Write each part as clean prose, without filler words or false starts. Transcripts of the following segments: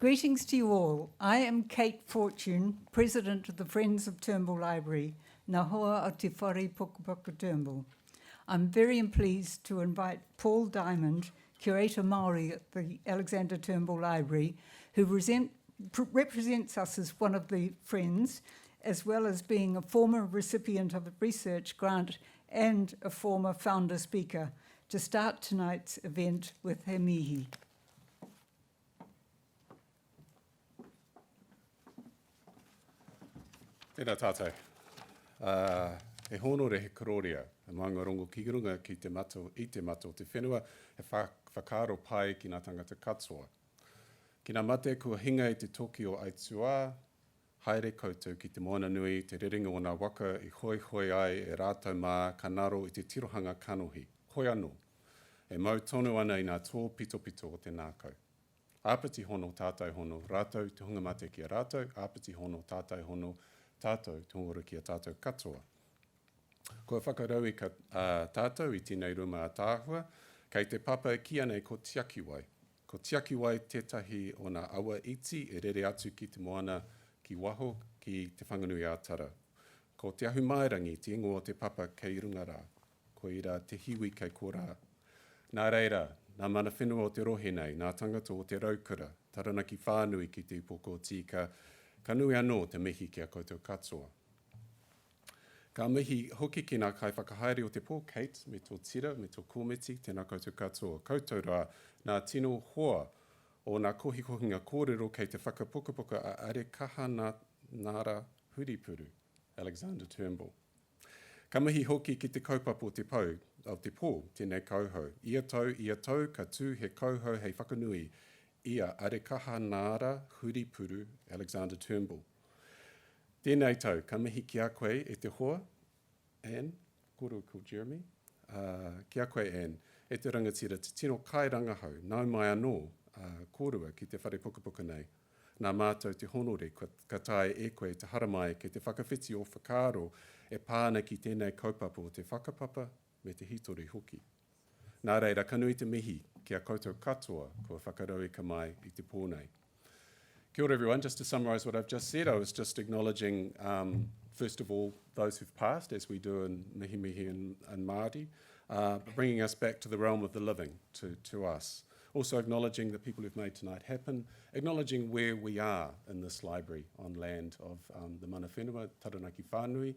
Greetings to you all. I am Kate Fortune, President of the Friends of Turnbull Library, Ngā hoa o te whare Whakapapa Turnbull. I'm very pleased to invite Paul Diamond, Curator Māori at the Alexander Turnbull Library, who represents us as one of the Friends, as well as being a former recipient of a research grant and a former founder speaker, to start tonight's event with he mihi. Tēnā tātou. He hono re he kororia, e maungarongo ki runga ki te mato, i te mato te whenua, he whakaro pai ki ngā tangata katoa. Ki ngā mate kua hinga i te toki o Aitua, haere koutou ki te moana nui, te rerenga o ngā waka i hoi ai e rātou mā kanaro i te tirohanga kanohi. Hoi anō, e mau tonu ana i ngā tō pito o te nākau. Āpiti hono, tātou hono, rātou te hunga mate ki a rātou, āpiti hono, tātou hono, tātou tōngora ki a tātou katoa. Kua whakaraui ka tātou i tēnei ruma a tāhua, kei te papa ki anei ko tiaki wai. Ko tiaki wai tētahi o ngā awa iti e rere atu ki te moana ki waho ki te whanganui ātara. Ko te ahu mai Rangi, te ingo o te papa kei runga rā. Ko ira te hiwi kei kōrā. Nā reira, nā mana whenua o te rohe nei, nā tangata o te raukura, taranaki whānui ki te upoko tika, ka nui anō te mihi ki a koutou katoa. Ka mihi hoki ki ngā kai whakahaere o te pō, Kate, me tō tira, me tō kōmiti, tēnā koutou katoa. Koutou rā, ngā tino hoa o ngā kohikohinga kōrero kei te whakapukapuka a are kaha nāra huripuru, Alexander Turnbull. Ka mihi hoki ki te kaupapa o te pō, tēnei kauhau. Ia tau, ka tū he kauhau hei whakanui, ia are kaha nāra huripuru Alexander Turnbull. Tēnei tau, ka mihi ki a koe e te hoa, Anne, koro ko Jeremy, ki a koe Anne, e te rangatira, te tino kai rangahau, nau mai anō, kōrua ki te whare pukapuka nei. Nā mātou te honore, ka tae e koe te haramai ki te whakawhiti o whakaro, e pāna ki tēnei kaupapa o te whakapapa me te hitori hoki. Nā reira, ka nui te mihi ki a koutou katoa kua whakaraui ka mai i te pōnei. Kia ora everyone, just to summarise what I've just said, I was just acknowledging, first of all, those who've passed, as we do in Mihi and Māori, bringing us back to the realm of the living, to us. Also acknowledging the people who've made tonight happen, acknowledging where we are in this library on land of the mana whenua, Taranaki Whānui.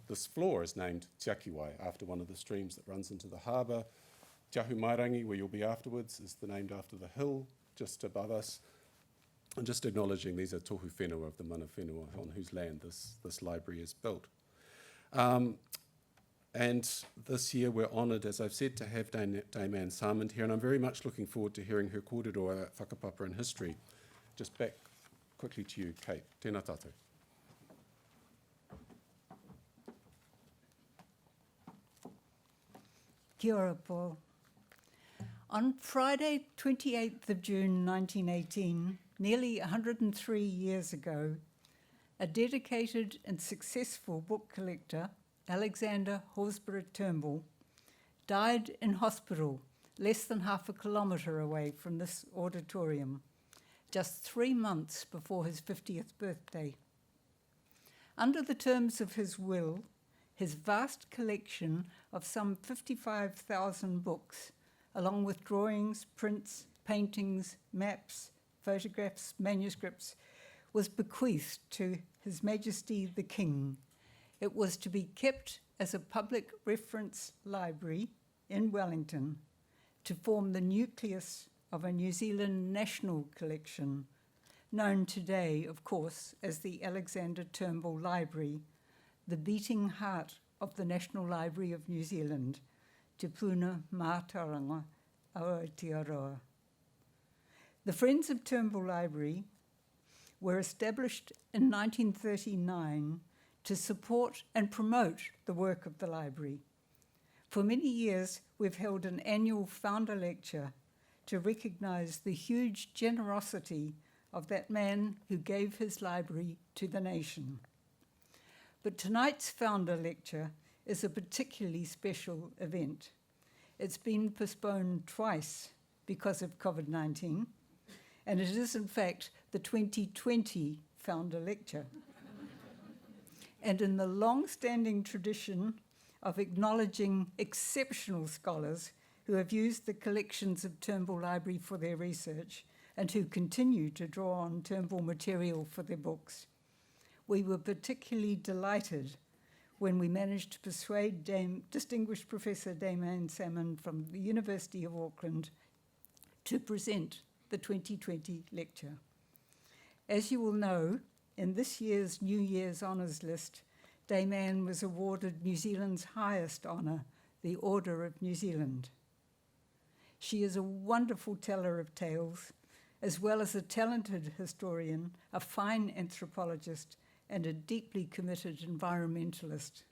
This floor is named Tiakiwai, after one of the streams that runs into the harbour. Te Ahu Mai Rangi, where you'll be afterwards, is named after the hill just above us. And just acknowledging these are tohu whenua of the mana whenua on whose land this library is built. And this year we're honoured, as I've said, to have Dame Anne Salmond here, and I'm very much looking forward to hearing her kōrero whakapapa and history. Just back quickly to you, Kate. Tēnā tātou. Kia ora, Paul. On Friday, 28th of June 1918, nearly 103 years ago, a dedicated and successful book collector, Alexander Horsburgh Turnbull, died in hospital less than half a kilometre away from this auditorium, just 3 months before his 50th birthday. Under the terms of his will, his vast collection of some 55,000 books, along with drawings, prints, paintings, maps, photographs, manuscripts, was bequeathed to His Majesty the King. It was to be kept as a public reference library in Wellington to form the nucleus of a New Zealand national collection, known today, of course, as the Alexander Turnbull Library, the beating heart of the National Library of New Zealand, Te Puna Mātauranga Aotearoa. The Friends of Turnbull Library were established in 1939 to support and promote the work of the library. For many years, we've held an annual founder lecture to recognise the huge generosity of that man who gave his library to the nation. But tonight's founder lecture is a particularly special event. It's been postponed twice because of COVID-19, and it is in fact the 2020 founder lecture. And in the long-standing tradition of acknowledging exceptional scholars who have used the collections of Turnbull Library for their research and who continue to draw on Turnbull material for their books, we were particularly delighted when we managed to persuade distinguished Professor Amiria Salmond from the University of Auckland to present the 2020 lecture. As you will know, in this year's New Year's Honours list, Dame was awarded New Zealand's highest honour, the Order of New Zealand. She is a wonderful teller of tales, as well as a talented historian, a fine anthropologist, and a deeply committed environmentalist.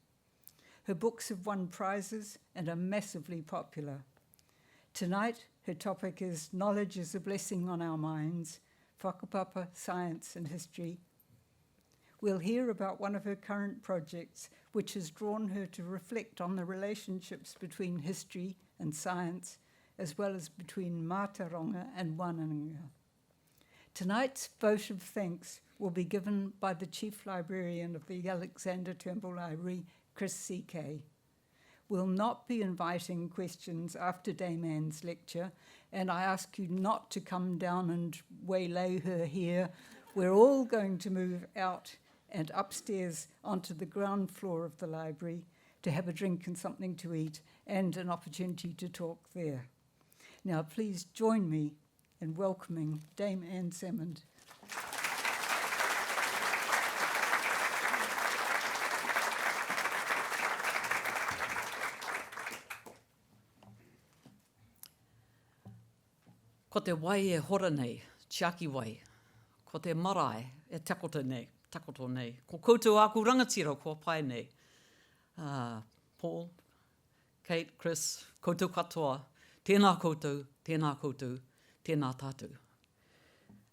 Her books have won prizes and are massively popular. Tonight, her topic is Knowledge is a Blessing on Our Minds, Whakapapa, Science and History. We'll hear about one of her current projects, which has drawn her to reflect on the relationships between history and science, as well as between Mātauranga and Wānanga. Tonight's vote of thanks will be given by the Chief Librarian of the Alexander Turnbull Library, Chris Szekely. We'll not be inviting questions after Damian's lecture, and I ask you not to come down and waylay her here. We're all going to move out and upstairs onto the ground floor of the library to have a drink and something to eat and an opportunity to talk there. Now, please join me in welcoming Amiria Salmond. Ko te wai e hora nei, tiaki wai. Ko te marae e takoto nei. Ko koutou aku rangatira kua pai nei. Paul, Kate, Chris, koutou katoa, tēnā koutou, tēnā tātou.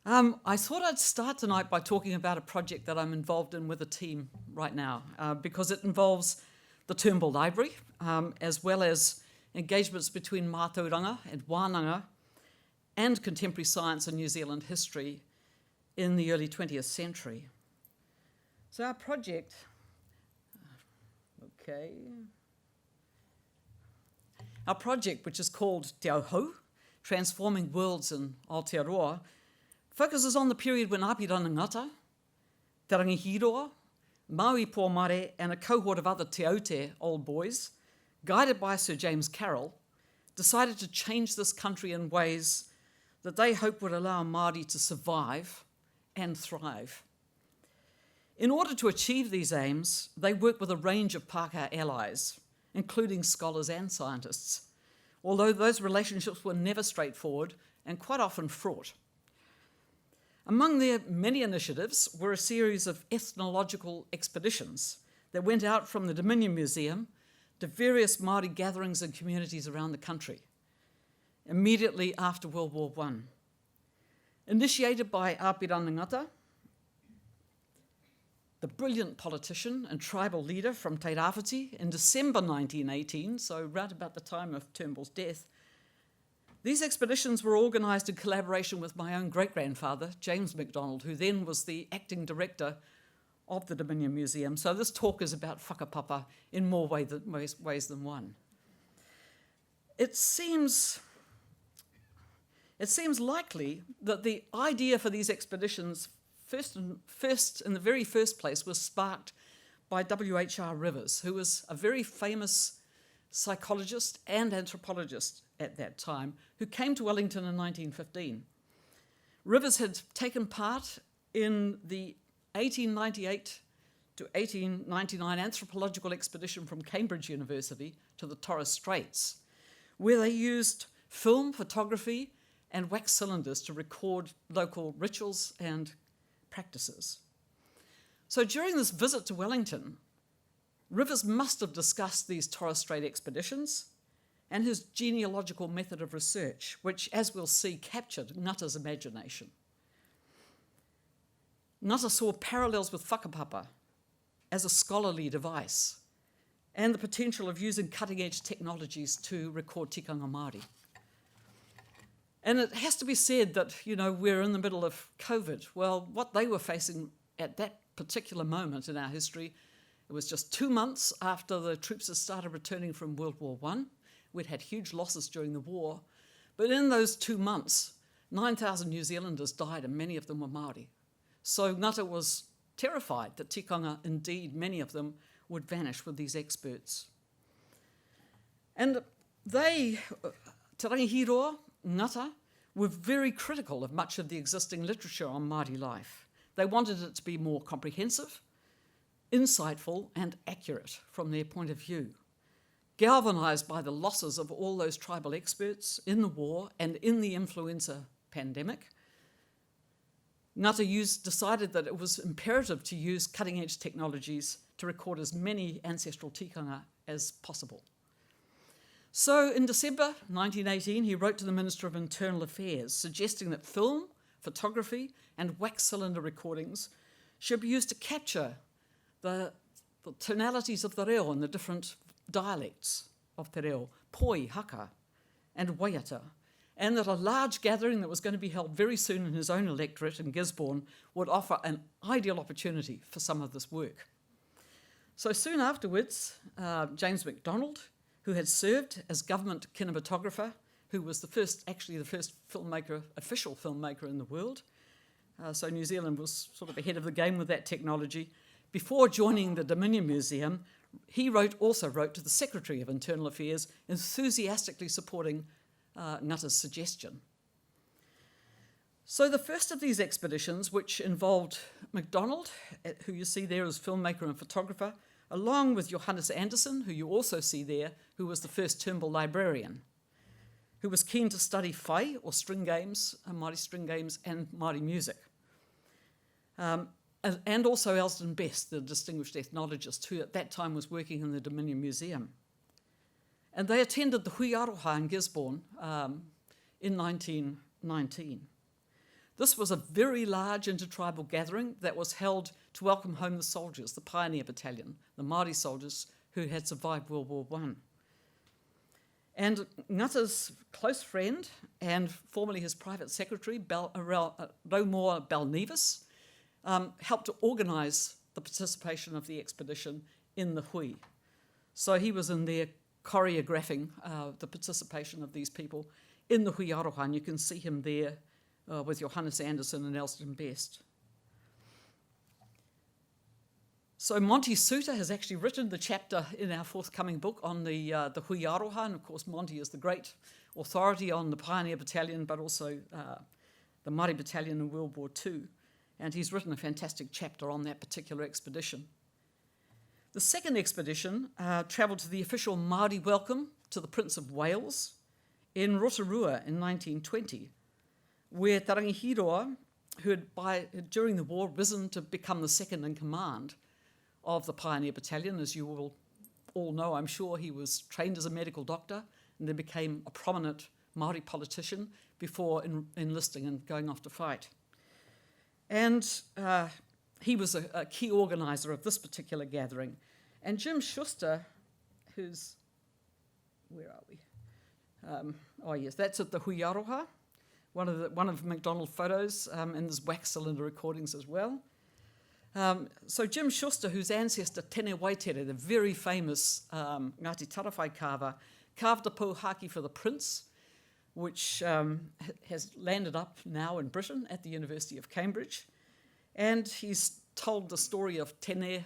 I thought I'd start tonight by talking about a project that I'm involved in with a team right now, because it involves the Turnbull Library, as well as engagements between Mātauranga and Wānanga and contemporary science and New Zealand history in the early 20th century. So our project, which is called Te Auhou, Transforming Worlds in Aotearoa, focuses on the period when Amiria Ngata, Te Rangi Hīroa, Maui Pōmare and a cohort of other Te Aute old boys, guided by Sir James Carroll, decided to change this country in ways that they hope would allow Māori to survive and thrive. In order to achieve these aims, they work with a range of Pākehā allies, including scholars and scientists, although those relationships were never straightforward and quite often fraught. Among their many initiatives were a series of ethnological expeditions that went out from the Dominion Museum to various Māori gatherings and communities around the country, immediately after World War I. Initiated by Amiria Ngata, the brilliant politician and tribal leader from Te Rāwhiti, in December 1918, so right about the time of Turnbull's death, these expeditions were organised in collaboration with my own great-grandfather, James MacDonald, who then was the acting director of the Dominion Museum. So this talk is about Whakapapa in more ways than one. It seems likely that the idea for these expeditions in the very first place was sparked by W.H.R. Rivers, who was a very famous psychologist and anthropologist at that time, who came to Wellington in 1915. Rivers had taken part in the 1898 to 1899 anthropological expedition from Cambridge University to the Torres Straits, where they used film, photography, and wax cylinders to record local rituals and practices. So during this visit to Wellington, Rivers must have discussed these Torres Strait expeditions and his genealogical method of research, which, as we'll see, captured Ngata's imagination. Ngata saw parallels with Whakapapa as a scholarly device and the potential of using cutting-edge technologies to record tikanga Māori. And it has to be said that, we're in the middle of COVID. Well, what they were facing at that particular moment in our history, it was just 2 months after the troops had started returning from World War I. We'd had huge losses during the war. But in those 2 months, 9,000 New Zealanders died, and many of them were Māori. So Ngata was terrified that tikanga, indeed, many of them, would vanish with these experts. And they, Te Rangi Hīroa, Ngata, were very critical of much of the existing literature on Māori life. They wanted it to be more comprehensive, insightful and accurate from their point of view. Galvanised by the losses of all those tribal experts in the war and in the influenza pandemic, Ngata decided that it was imperative to use cutting-edge technologies to record as many ancestral tikanga as possible. So in December 1918, he wrote to the Minister of Internal Affairs, suggesting that film, photography and wax cylinder recordings should be used to capture the tonalities of te reo and the different dialects of te reo, poi, haka and waiata, and that a large gathering that was going to be held very soon in his own electorate in Gisborne would offer an ideal opportunity for some of this work. So soon afterwards, James MacDonald, who had served as government kinematographer, who was the first filmmaker, official filmmaker in the world. So New Zealand was sort of ahead of the game with that technology. Before joining the Dominion Museum, he also wrote to the Secretary of Internal Affairs, enthusiastically supporting Ngata's suggestion. So the first of these expeditions, which involved MacDonald, who you see there as filmmaker and photographer, along with Johannes Anderson, who you also see there, who was the first Turnbull librarian, who was keen to study whai, or string games, Māori string games, and Māori music. And also Elston Best, the distinguished ethnologist, who at that time was working in the Dominion Museum. And they attended the Hui Aroha in Gisborne in 1919. This was a very large intertribal gathering that was held to welcome home the soldiers, the Pioneer Battalion, the Māori soldiers who had survived World War I. And Ngata's close friend and formerly his private secretary, Raumore Balnevis, helped to organise the participation of the expedition in the hui. So he was in there choreographing the participation of these people in the Hui Aroha, and you can see him there with Johannes Anderson and Elston Best. So Monty Suter has actually written the chapter in our forthcoming book on the Hui Aroha, and of course Monty is the great authority on the Pioneer Battalion, but also the Māori Battalion in World War II, and he's written a fantastic chapter on that particular expedition. The second expedition travelled to the official Māori welcome to the Prince of Wales in Rotorua in 1920, where Te Rangi Hīroa, who had during the war risen to become the second in command of the Pioneer Battalion. As you will all know, I'm sure, he was trained as a medical doctor and then became a prominent Māori politician before enlisting and going off to fight. And he was a key organiser of this particular gathering. And Jim Schuster, who's, where are we? Oh yes, that's at the Hui Aroha, one of MacDonald's photos, and there's wax cylinder recordings as well. So Jim Schuster, whose ancestor Tene Waitere, the very famous Ngāti Tarawhai carver, carved a pouhaki for the prince, which has landed up now in Britain at the University of Cambridge. And he's told the story of Tene,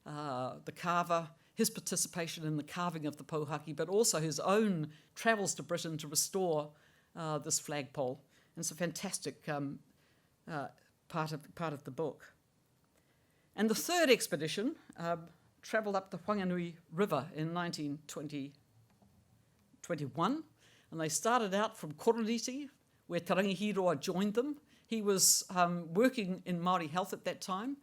the carver, his participation in the carving of the pouhaki, but also his own travels to Britain to restore this flagpole. And it's a fantastic part of the book. And the third expedition travelled up the Whanganui River in 1921, and they started out from Koroniti, where Te Rangi Hīroa joined them. He was working in Māori health at that time,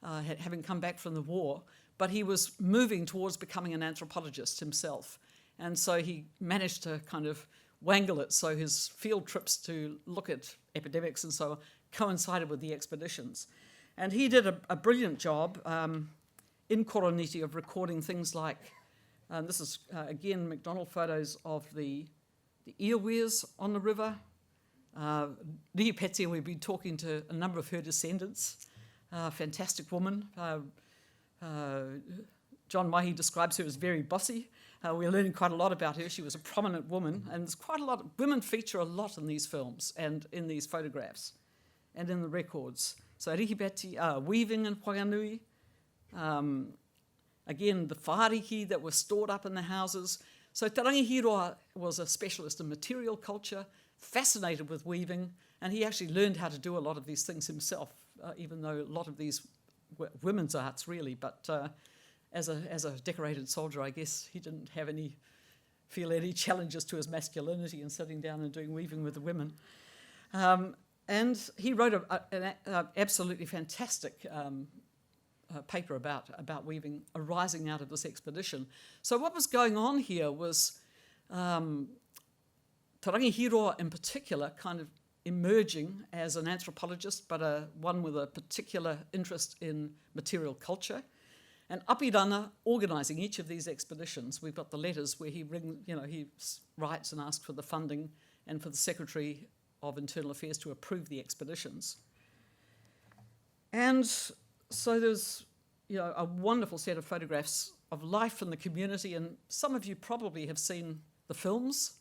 having come back from the war, but he was moving towards becoming an anthropologist himself. And so he managed to kind of wangle it so his field trips to look at epidemics and so on coincided with the expeditions. And he did a brilliant job in Koroniti of recording things like, this is again MacDonald photos of the earwears on the river, Nihi Petsia, we've been talking to a number of her descendants, fantastic woman. John Mihi describes her as very bossy. We're learning quite a lot about her. She was a prominent woman, and there's quite a lot. Women feature a lot in these films and in these photographs and in the records. So Rihipeti, weaving in Whanganui. Again, the whāriki that were stored up in the houses. So Te Rangi Hīroa was a specialist in material culture, fascinated with weaving, and he actually learned how to do a lot of these things himself, even though a lot of these were women's arts, really. But as a decorated soldier, I guess he didn't feel any challenges to his masculinity in sitting down and doing weaving with the women. And he wrote an absolutely fantastic paper about weaving arising out of this expedition. So what was going on here was Te Rangi Hīroa in particular kind of emerging as an anthropologist, but one with a particular interest in material culture. And Apirana organising each of these expeditions. We've got the letters where he writes and asks for the funding and for the Secretary of Internal Affairs to approve the expeditions. And so there's a wonderful set of photographs of life in the community, and some of you probably have seen the films,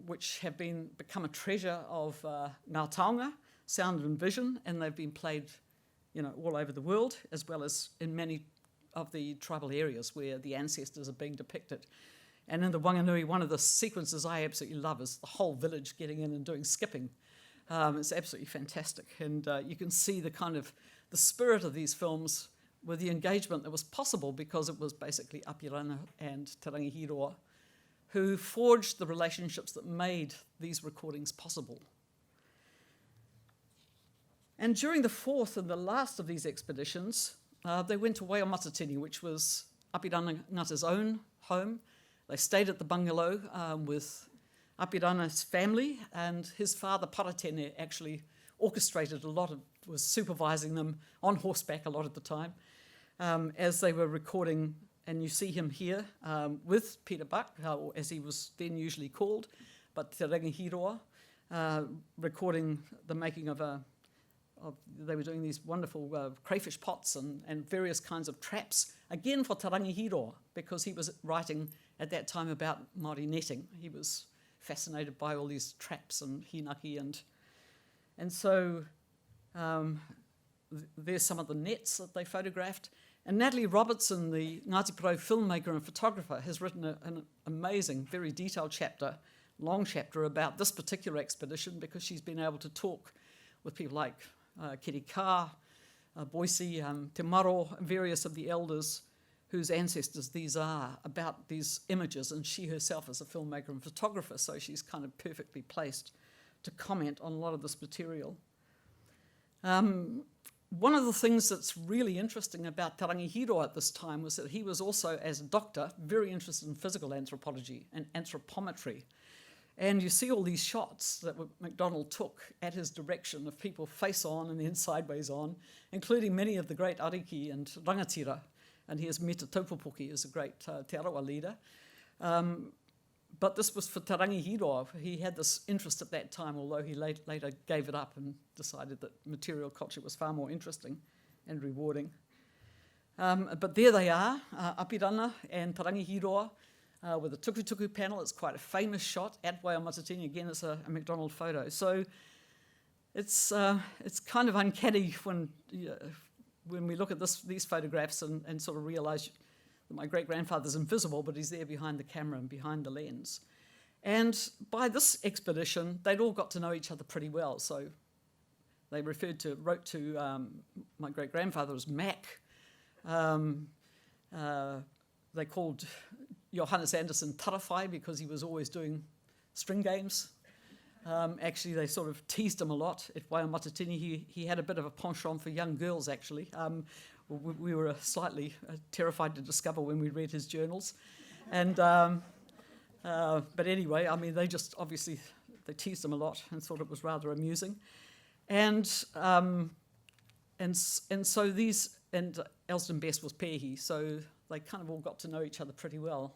which have become a treasure of Ngata, sound and vision, and they've been played all over the world, as well as in many of the tribal areas where the ancestors are being depicted. And in the Whanganui, one of the sequences I absolutely love is the whole village getting in and doing skipping. It's absolutely fantastic. And you can see the spirit of these films with the engagement that was possible because it was basically Apirana and Te Rangi Hīroa who forged the relationships that made these recordings possible. And during the fourth and the last of these expeditions, they went to Waimatatini, which was Apirana Ngata's own home. They stayed at the bungalow with Apirana's family, and his father, Paratene, actually orchestrated was supervising them on horseback a lot of the time as they were recording. And you see him here with Peter Buck, as he was then usually called, but Te Rangi Hīroa, recording the making of they were doing these wonderful crayfish pots and various kinds of traps, again for Te Rangi Hīroa, because he was writing at that time about Māori netting. He was fascinated by all these traps and hinaki, and so there's some of the nets that they photographed. And Natalie Robertson, the Ngāti Porou filmmaker and photographer, has written an amazing, very detailed long chapter about this particular expedition, because she's been able to talk with people like Kiri Kā, Boise, Te Maro, and various of the elders whose ancestors these are, about these images, and she herself is a filmmaker and photographer, so she's kind of perfectly placed to comment on a lot of this material. One of the things that's really interesting about Te Rangi Hīroa at this time was that he was also, as a doctor, very interested in physical anthropology and anthropometry. And you see all these shots that MacDonald took at his direction of people face on and then sideways on, including many of the great ariki and rangatira. And here's Meta Taupopoki as a great Te Arawa leader. But this was for Te Rangi Hīroa. He had this interest at that time, although he later gave it up and decided that material culture was far more interesting and rewarding. But there they are, Apirana and Te Rangi Hīroa, with a tukutuku panel. It's quite a famous shot at Waimatatini. Again, it's a MacDonald photo. So it's kind of uncanny when we look at these photographs and sort of realise that my great-grandfather's invisible, but he's there behind the camera and behind the lens. And by this expedition, they'd all got to know each other pretty well. So they wrote to my great-grandfather as Mac. They called Johannes Anderson Tarawhai because he was always doing string games. Actually, they sort of teased him a lot at Waimatatini. He had a bit of a penchant for young girls, actually. We were slightly terrified to discover when we read his journals. And but anyway, I mean, they teased him a lot and thought it was rather amusing. And so Elsden Best was Pehi, so they kind of all got to know each other pretty well.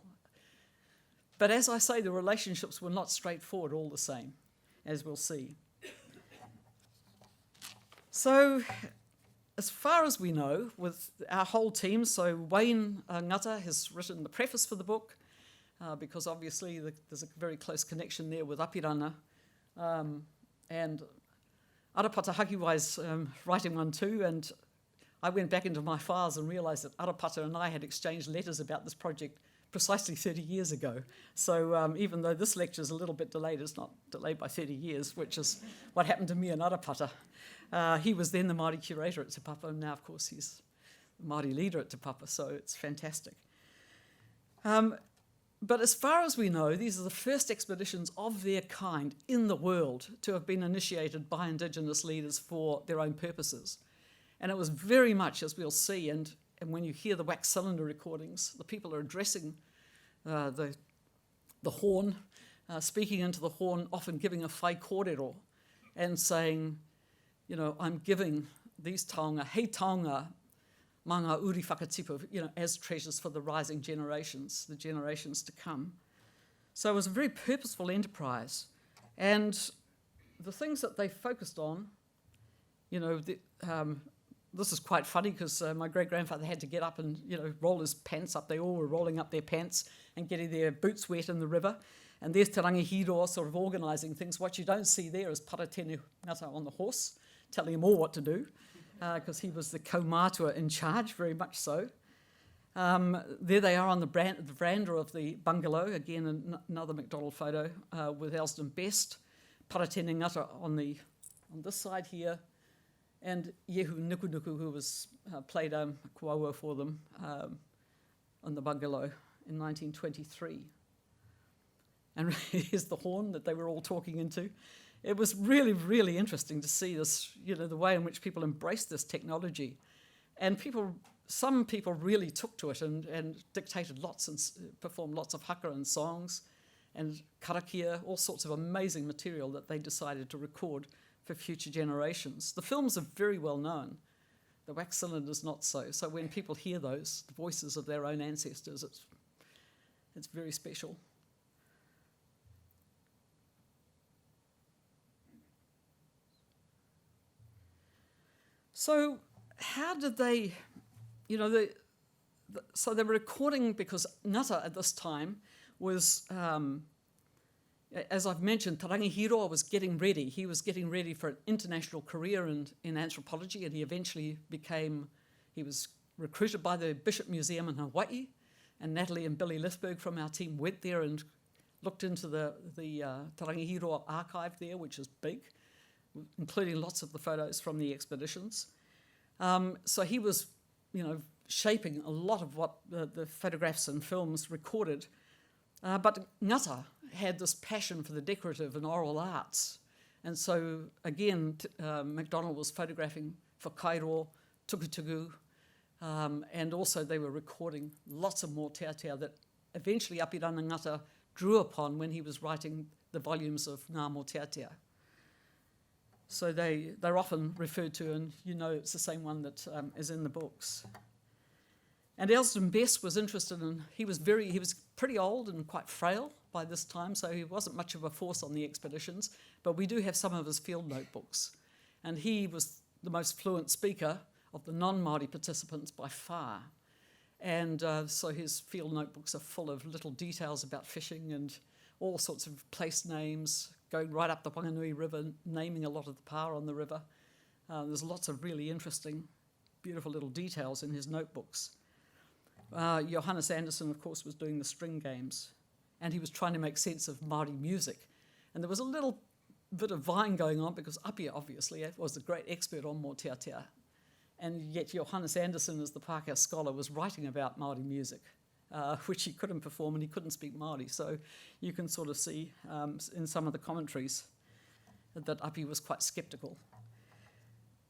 But as I say, the relationships were not straightforward all the same. as we'll see. So, as far as we know, with our whole team, so Wayne Ngata has written the preface for the book, because obviously there's a very close connection there with Apirana, and Arapata Hakiwai's writing one too, and I went back into my files and realised that Arapata and I had exchanged letters about this project precisely 30 years ago. So even though this lecture is a little bit delayed, it's not delayed by 30 years, which is what happened to me and Arapata. He was then the Māori curator at Te Papa, and now, of course, he's the Māori leader at Te Papa, so it's fantastic. But as far as we know, these are the first expeditions of their kind in the world to have been initiated by Indigenous leaders for their own purposes. And it was very much, as we'll see, and when you hear the wax cylinder recordings, the people are addressing the horn, speaking into the horn, often giving a whai kōrero and saying, you know, I'm giving these taonga, hei taonga, manga uri whakatipu, you know, as treasures for the rising generations, the generations to come. So it was a very purposeful enterprise. And the things that they focused on, you know, this is quite funny because my great-grandfather had to get up and, you know, roll his pants up. They all were rolling up their pants and getting their boots wet in the river. And there's Te Rangi Hīroa sort of organising things. What you don't see there is Paratene Ngata on the horse, telling him all what to do, because he was the kaumātua in charge, very much so. There they are on the veranda of the bungalow, again another McDonald photo with Elsden Best, Paratene Ngata on this side here, and Yehu Nukunuku, who was played kuaua for them on the bungalow in 1923. And here's the horn that they were all talking into. It was really, really interesting to see this, you know, the way in which people embraced this technology. And some people really took to it and dictated lots and performed lots of haka and songs and karakia, all sorts of amazing material that they decided to record for future generations. The films are very well known. The wax cylinders not so. So when people hear those, the voices of their own ancestors, it's very special. So how did they, you know, so they were recording because Ngata at this time was, as I've mentioned, Te Rangi Hīroa was getting ready. He was getting ready for an international career in anthropology, and he eventually he was recruited by the Bishop Museum in Hawaii, and Natalie and Billy Lithberg from our team went there and looked into the Te Rangi Hīroa archive there, which is big, including lots of the photos from the expeditions. So he was, you know, shaping a lot of what the photographs and films recorded. But Ngata had this passion for the decorative and oral arts. And so, again, MacDonald was photographing for Kairo, Tukutuku, and also they were recording lots of more teatea that eventually Apirana Ngata drew upon when he was writing the volumes of Ngā Mō Teatea. So they're often referred to, and you know it's the same one that is in the books. And Elsden Best was interested in, he was pretty old and quite frail by this time, so he wasn't much of a force on the expeditions, but we do have some of his field notebooks. And he was the most fluent speaker of the non-Māori participants by far. And so his field notebooks are full of little details about fishing and all sorts of place names, going right up the Whanganui River, naming a lot of the power on the river. There's lots of really interesting, beautiful little details in his notebooks. Johannes Anderson, of course, was doing the string games, and he was trying to make sense of Māori music. And there was a little bit of vying going on because Apia, obviously, was a great expert on Mō Teatea. And yet Johannes Anderson, as the Pākehā scholar, was writing about Māori music, which he couldn't perform, and he couldn't speak Māori. So you can sort of see in some of the commentaries that Api was quite sceptical.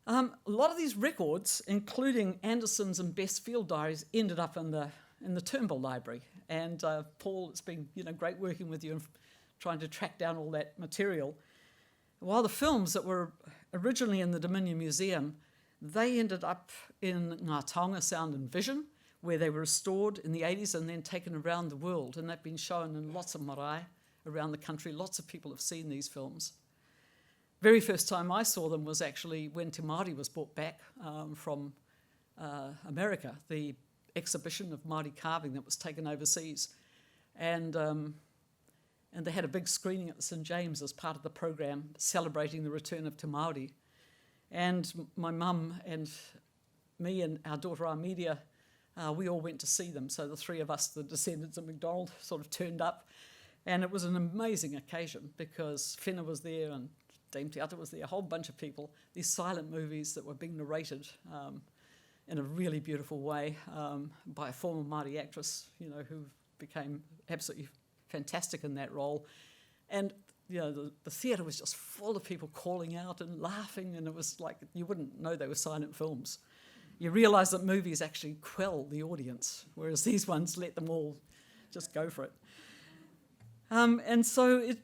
A lot of these records, including Anderson's and Best's field diaries, ended up in the Turnbull library. And Paul, it's been great working with you and trying to track down all that material. While the films that were originally in the Dominion Museum, they ended up in Ngā Taonga Sound and Vision, where they were restored in the 80s and then taken around the world. And they've been shown in lots of marae around the country. Lots of people have seen these films. very first time I saw them was actually when Te Māori was brought back from America, the exhibition of Māori carving that was taken overseas. And they had a big screening at the St James as part of the program celebrating the return of Te Māori. And my mum and me and our daughter Amiria, we all went to see them. So the three of us, the descendants of MacDonald, sort of turned up. And it was an amazing occasion because Whena was there and Dame Te Ata was there, a whole bunch of people, these silent movies that were being narrated in a really beautiful way by a former Māori actress, who became absolutely fantastic in that role. And, the theatre was just full of people calling out and laughing, and it was like you wouldn't know they were silent films. You realise that movies actually quell the audience, whereas these ones let them all just go for it. And so it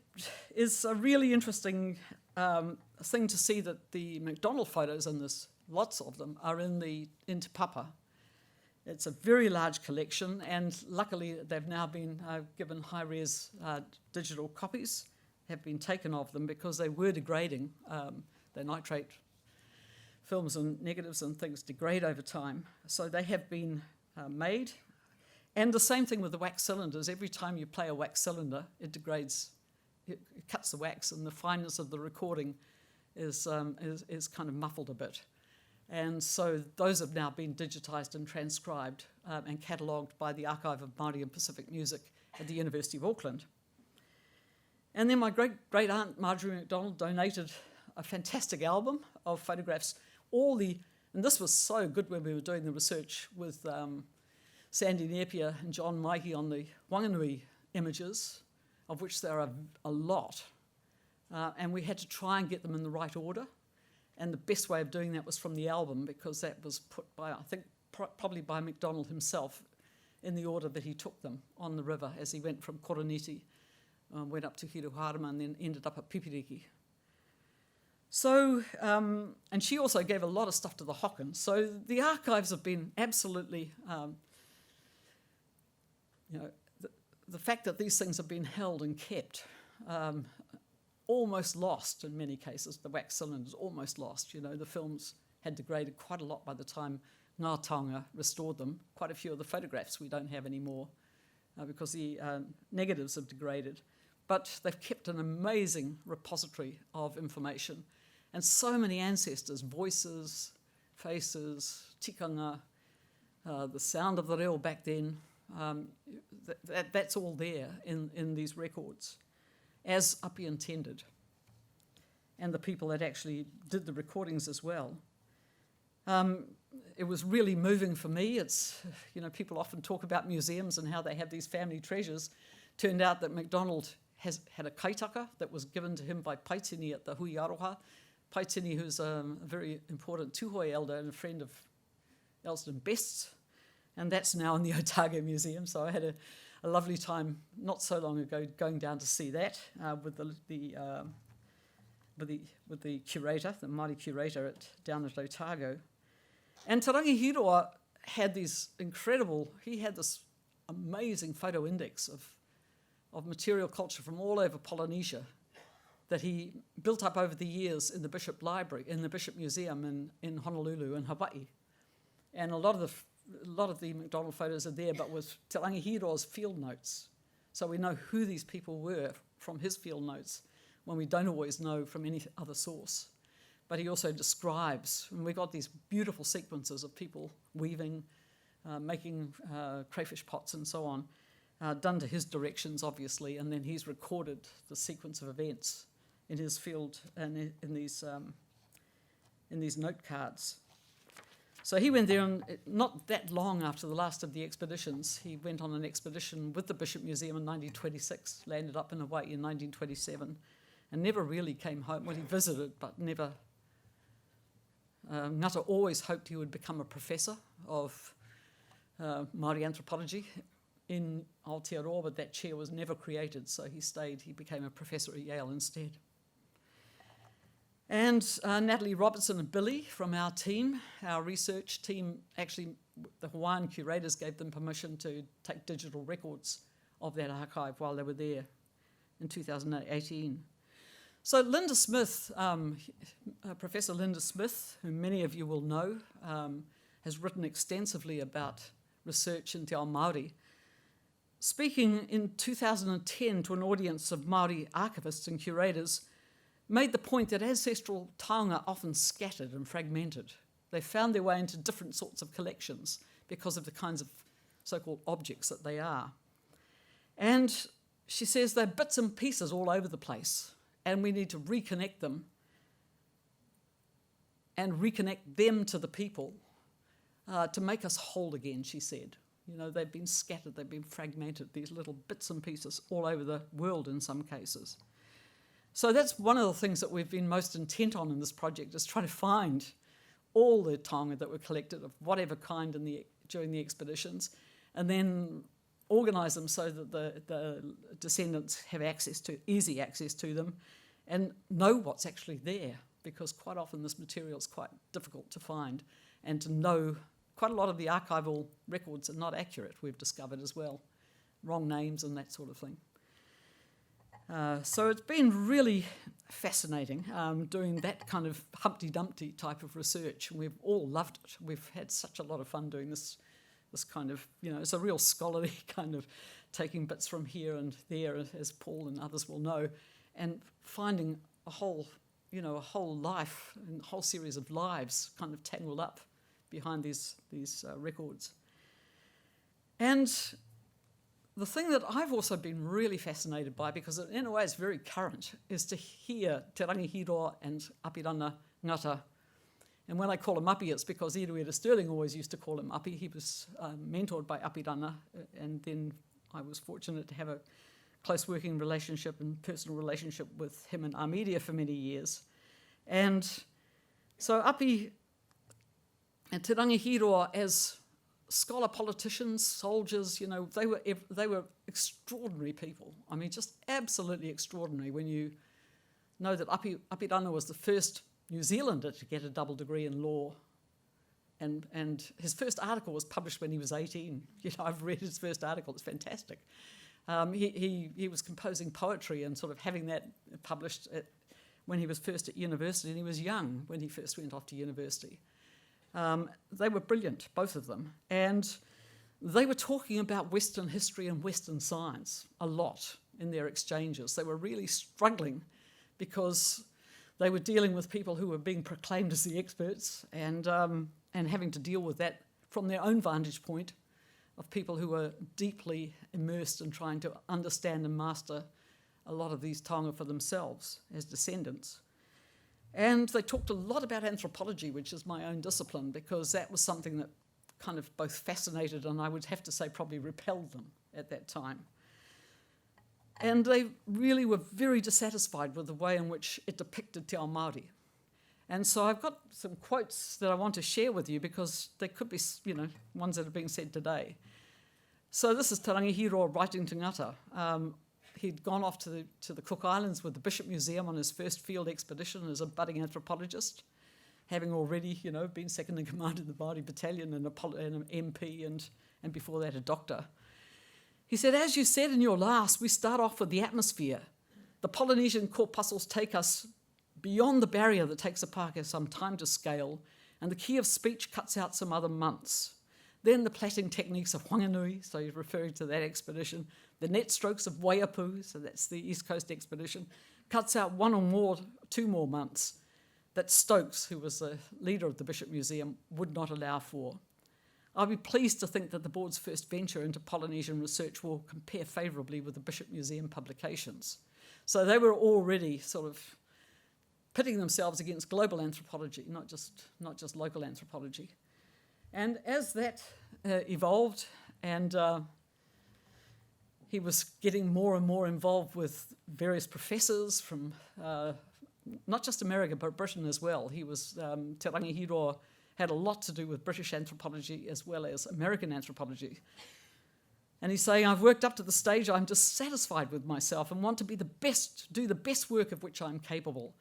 is a really interesting thing to see that the MacDonald photos in this, lots of them, are in Te Papa. It's a very large collection, and luckily they've now been given high-res digital copies, have been taken of them because they were degrading. The nitrate films and negatives and things degrade over time. So they have been made. And the same thing with the wax cylinders. Every time you play a wax cylinder, it degrades, it cuts the wax, and the fineness of the recording is kind of muffled a bit. And so those have now been digitised and transcribed and catalogued by the Archive of Māori and Pacific Music at the University of Auckland. And then my great-aunt Marjorie MacDonald donated a fantastic album of photographs. And this was so good when we were doing the research with Sandy Napier and John Mihi on the Wanganui images, of which there are a lot. And we had to try and get them in the right order. And the best way of doing that was from the album, because that was put by, I think, probably by MacDonald himself in the order that he took them on the river as he went from Koroniti, went up to Hīroa, and then ended up at Pipiriki. So, and she also gave a lot of stuff to the Hocken. So the archives have been absolutely, the fact that these things have been held and kept, almost lost in many cases. The wax cylinders almost lost. The films had degraded quite a lot by the time Ngata restored them. Quite a few of the photographs we don't have anymore because the negatives have degraded. But they've kept an amazing repository of information. And so many ancestors, voices, faces, tikanga, the sound of the reo back then, that's all there in these records, as Api intended. And the people that actually did the recordings as well. It was really moving for me. It's, people often talk about museums and how they have these family treasures. Turned out that MacDonald had a kaitaka that was given to him by Paitini at the Hui Aroha. Paitini, who's a very important Tūhoe elder and a friend of Elston Best's, and that's now in the Otago Museum. So I had a lovely time not so long ago going down to see that with the curator, the Māori curator down at Otago. And Te Rangi Hīroa had this amazing photo index of material culture from all over Polynesia that he built up over the years in the Bishop Library, in the Bishop Museum in Honolulu in Hawaii. And a lot of the MacDonald photos are there, but with Te Rangi Hīroa's field notes. So we know who these people were from his field notes when we don't always know from any other source. But he also describes, and we got these beautiful sequences of people weaving, making crayfish pots and so on, done to his directions, obviously, and then he's recorded the sequence of events in his field and in these note cards. So he went there, and not that long after the last of the expeditions, he went on an expedition with the Bishop Museum in 1926, landed up in Hawaii in 1927, and never really came home. Well, he visited, but never. Ngata always hoped he would become a professor of Māori anthropology in Aotearoa, but that chair was never created, so he became a professor at Yale instead. And Natalie Robertson and Billy from our team, our research team, actually the Hawaiian curators gave them permission to take digital records of that archive while they were there in 2018. So Linda Smith, Professor Linda Smith, who many of you will know, has written extensively about research in Te Ao Māori. Speaking in 2010 to an audience of Māori archivists and curators, made the point that ancestral taonga are often scattered and fragmented. They found their way into different sorts of collections because of the kinds of so-called objects that they are. And she says they're bits and pieces all over the place, and we need to reconnect them and reconnect them to the people to make us whole again, she said. You know, they've been scattered, they've been fragmented, these little bits and pieces all over the world in some cases. So that's one of the things that we've been most intent on in this project, is trying to find all the taonga that were collected of whatever kind during the expeditions, and then organise them so that the descendants have easy access to them and know what's actually there, because quite often this material is quite difficult to find, and to know quite a lot of the archival records are not accurate, we've discovered as well, wrong names and that sort of thing. So it's been really fascinating doing that kind of Humpty Dumpty type of research, and we've all loved it. We've had such a lot of fun doing this kind of, it's a real scholarly kind of taking bits from here and there, as Paul and others will know, and finding a whole life and a whole series of lives kind of tangled up behind these records. And the thing that I've also been really fascinated by, because in a way it's very current, is to hear Te Rangi Hīroa and Apirana Ngata. And when I call him Api, it's because Hīroa Sterling always used to call him Api. He was mentored by Apirana, and then I was fortunate to have a close working relationship and personal relationship with him and Amiria for many years. And so Api and Te Rangi Hīroa, as scholar politicians, soldiers, they were extraordinary people. I mean, just absolutely extraordinary when you know that Apirana was the first New Zealander to get a double degree in law. And his first article was published when he was 18. I've read his first article, it's fantastic. He was composing poetry and sort of having that published when he was first at university, and he was young when he first went off to university. They were brilliant, both of them. And they were talking about Western history and Western science a lot in their exchanges. They were really struggling because they were dealing with people who were being proclaimed as the experts, and having to deal with that from their own vantage point of people who were deeply immersed in trying to understand and master a lot of these taonga for themselves as descendants. And they talked a lot about anthropology, which is my own discipline, because that was something that kind of both fascinated and I would have to say probably repelled them at that time. And they really were very dissatisfied with the way in which it depicted Te Ao Māori. And so I've got some quotes that I want to share with you, because they could be, ones that are being said today. So this is Te Rangi Hīroa writing to Ngata. He'd gone off to the Cook Islands with the Bishop Museum on his first field expedition as a budding anthropologist, having already, been second in command in the Māori battalion and an MP and before that a doctor. He said, as you said in your last, we start off with the atmosphere. The Polynesian corpuscles take us beyond the barrier that takes a pākehā some time to scale, and the key of speech cuts out some other months. Then the plaiting techniques of Whanganui, so he's referring to that expedition, the net strokes of Waiapu, so that's the East Coast expedition, cuts out 1 or 2 more months that Stokes, who was the leader of the Bishop Museum, would not allow for. I'll be pleased to think that the board's first venture into Polynesian research will compare favourably with the Bishop Museum publications. So they were already sort of pitting themselves against global anthropology, not just local anthropology. And as that evolved, and he was getting more and more involved with various professors from not just America, but Britain as well. He was, Te Rangi Hīroa had a lot to do with British anthropology as well as American anthropology. And he's saying, I've worked up to the stage I'm dissatisfied with myself and want to be the best, do the best work of which I'm capable.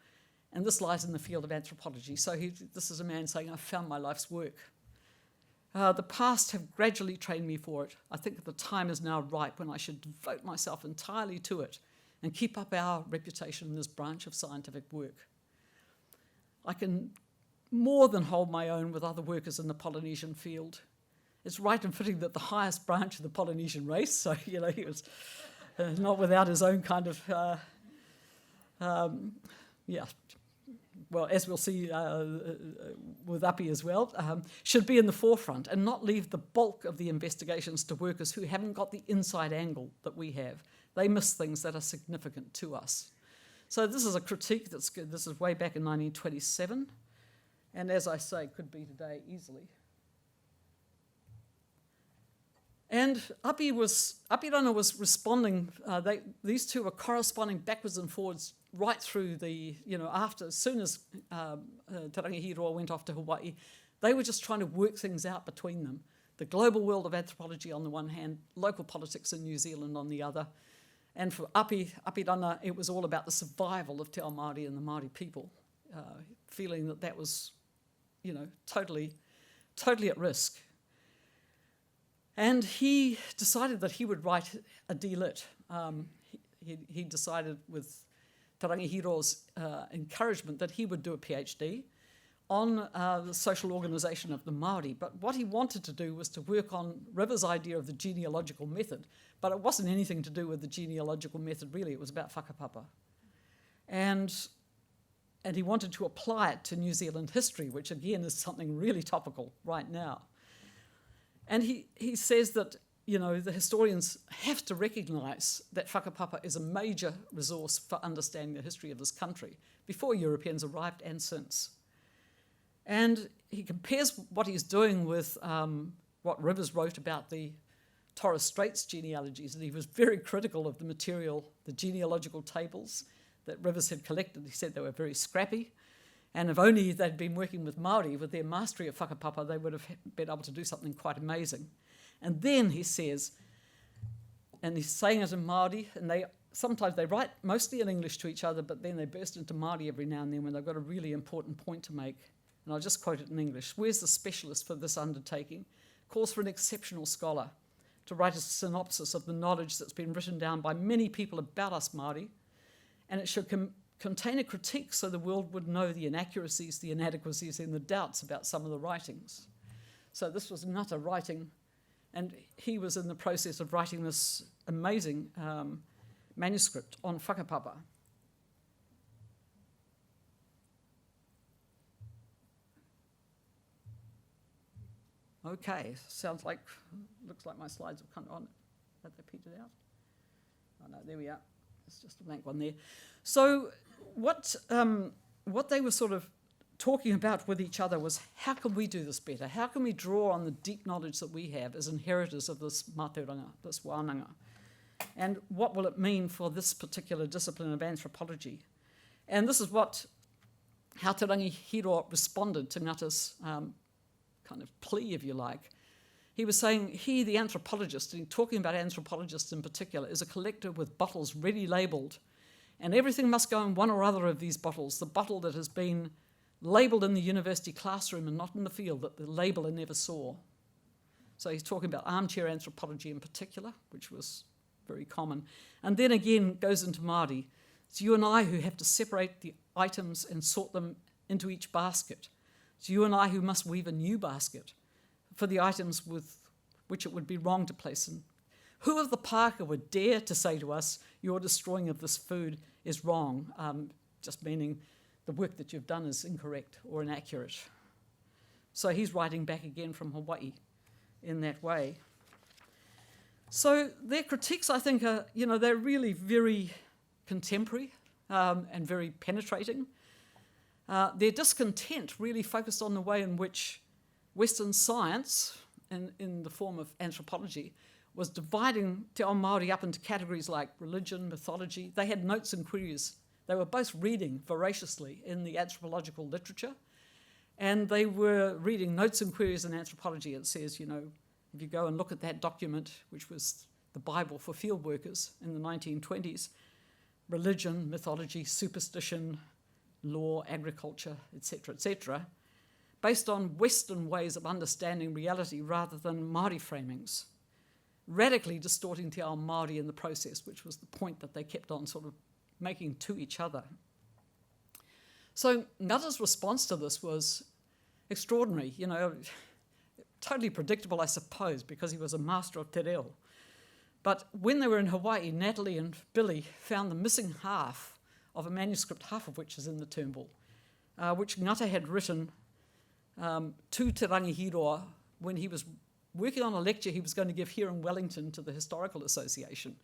And this lies in the field of anthropology. So this is a man saying, I've found my life's work. The past have gradually trained me for it. I think that the time is now ripe when I should devote myself entirely to it and keep up our reputation in this branch of scientific work. I can more than hold my own with other workers in the Polynesian field. It's right and fitting that the highest branch of the Polynesian race, so, he was not without his own kind of, well, as we'll see with Api as well, should be in the forefront and not leave the bulk of the investigations to workers who haven't got the inside angle that we have. They miss things that are significant to us. So this is a critique that's good. This is way back in 1927, and as I say, could be today easily. And Apirana was responding, these two were corresponding backwards and forwards right through the, as soon as Te Rangi Hīroa went off to Hawaii, they were just trying to work things out between them. The global world of anthropology on the one hand, local politics in New Zealand on the other. And for Apirana, it was all about the survival of Te Ao Māori and the Māori people, feeling that was, totally at risk. And he decided that he would write a D-Lit. He decided with Te Rangi Hīroa's encouragement that he would do a PhD on the social organisation of the Māori. But what he wanted to do was to work on River's idea of the genealogical method. But it wasn't anything to do with the genealogical method, really. It was about whakapapa. And he wanted to apply it to New Zealand history, which, again, is something really topical right now. And he says that, the historians have to recognise that whakapapa is a major resource for understanding the history of this country, before Europeans arrived and since. And he compares what he's doing with what Rivers wrote about the Torres Straits genealogies, and he was very critical of the material, the genealogical tables that Rivers had collected. He said they were very scrappy. And if only they'd been working with Māori, with their mastery of whakapapa, they would have been able to do something quite amazing. And then he says, and he's saying it in Māori, and sometimes they write mostly in English to each other, but then they burst into Māori every now and then when they've got a really important point to make. And I'll just quote it in English. Where's the specialist for this undertaking? Calls for an exceptional scholar to write a synopsis of the knowledge that's been written down by many people about us Māori, and it should contain a critique so the world would know the inaccuracies, the inadequacies, and the doubts about some of the writings. So this was Ngata writing, and he was in the process of writing this amazing manuscript on whakapapa. Okay, looks like my slides have come on. Have they petered out? Oh no, there we are. It's just a blank one there. So what they were sort of talking about with each other was, how can we do this better? How can we draw on the deep knowledge that we have as inheritors of this mātauranga, this wānanga? And what will it mean for this particular discipline of anthropology? And this is how Te Rangi Hīroa responded to Ngata's kind of plea, if you like. He was saying he, the anthropologist, and talking about anthropologists in particular, is a collector with bottles ready labelled, and everything must go in one or other of these bottles. The bottle that has been labelled in the university classroom and not in the field, that the labeller never saw. So he's talking about armchair anthropology in particular, which was very common. And then again goes into Māori. It's you and I who have to separate the items and sort them into each basket. It's you and I who must weave a new basket for the items with which it would be wrong to place in. Who of the Pāka would dare to say to us, your destroying of this food is wrong, just meaning the work that you've done is incorrect or inaccurate. So he's writing back again from Hawaii in that way. So their critiques, I think, are, they're really very contemporary and very penetrating. Their discontent really focused on the way in which Western science, in the form of anthropology, was dividing Te Ao Māori up into categories like religion, mythology. They had notes and queries. They were both reading voraciously in the anthropological literature, and they were reading notes and queries in anthropology. It says, if you go and look at that document, which was the Bible for field workers in the 1920s, religion, mythology, superstition, law, agriculture, etc., based on Western ways of understanding reality rather than Māori framings. radically distorting te ao Māori in the process, which was the point that they kept on sort of making to each other. So Ngata's response to this was extraordinary, totally predictable, I suppose, because he was a master of te reo. But when they were in Hawaii, Natalie and Billy found the missing half of a manuscript, half of which is in the Turnbull, which Ngata had written to Te Rangi Hīroa when he was working on a lecture he was going to give here in Wellington to the Historical Association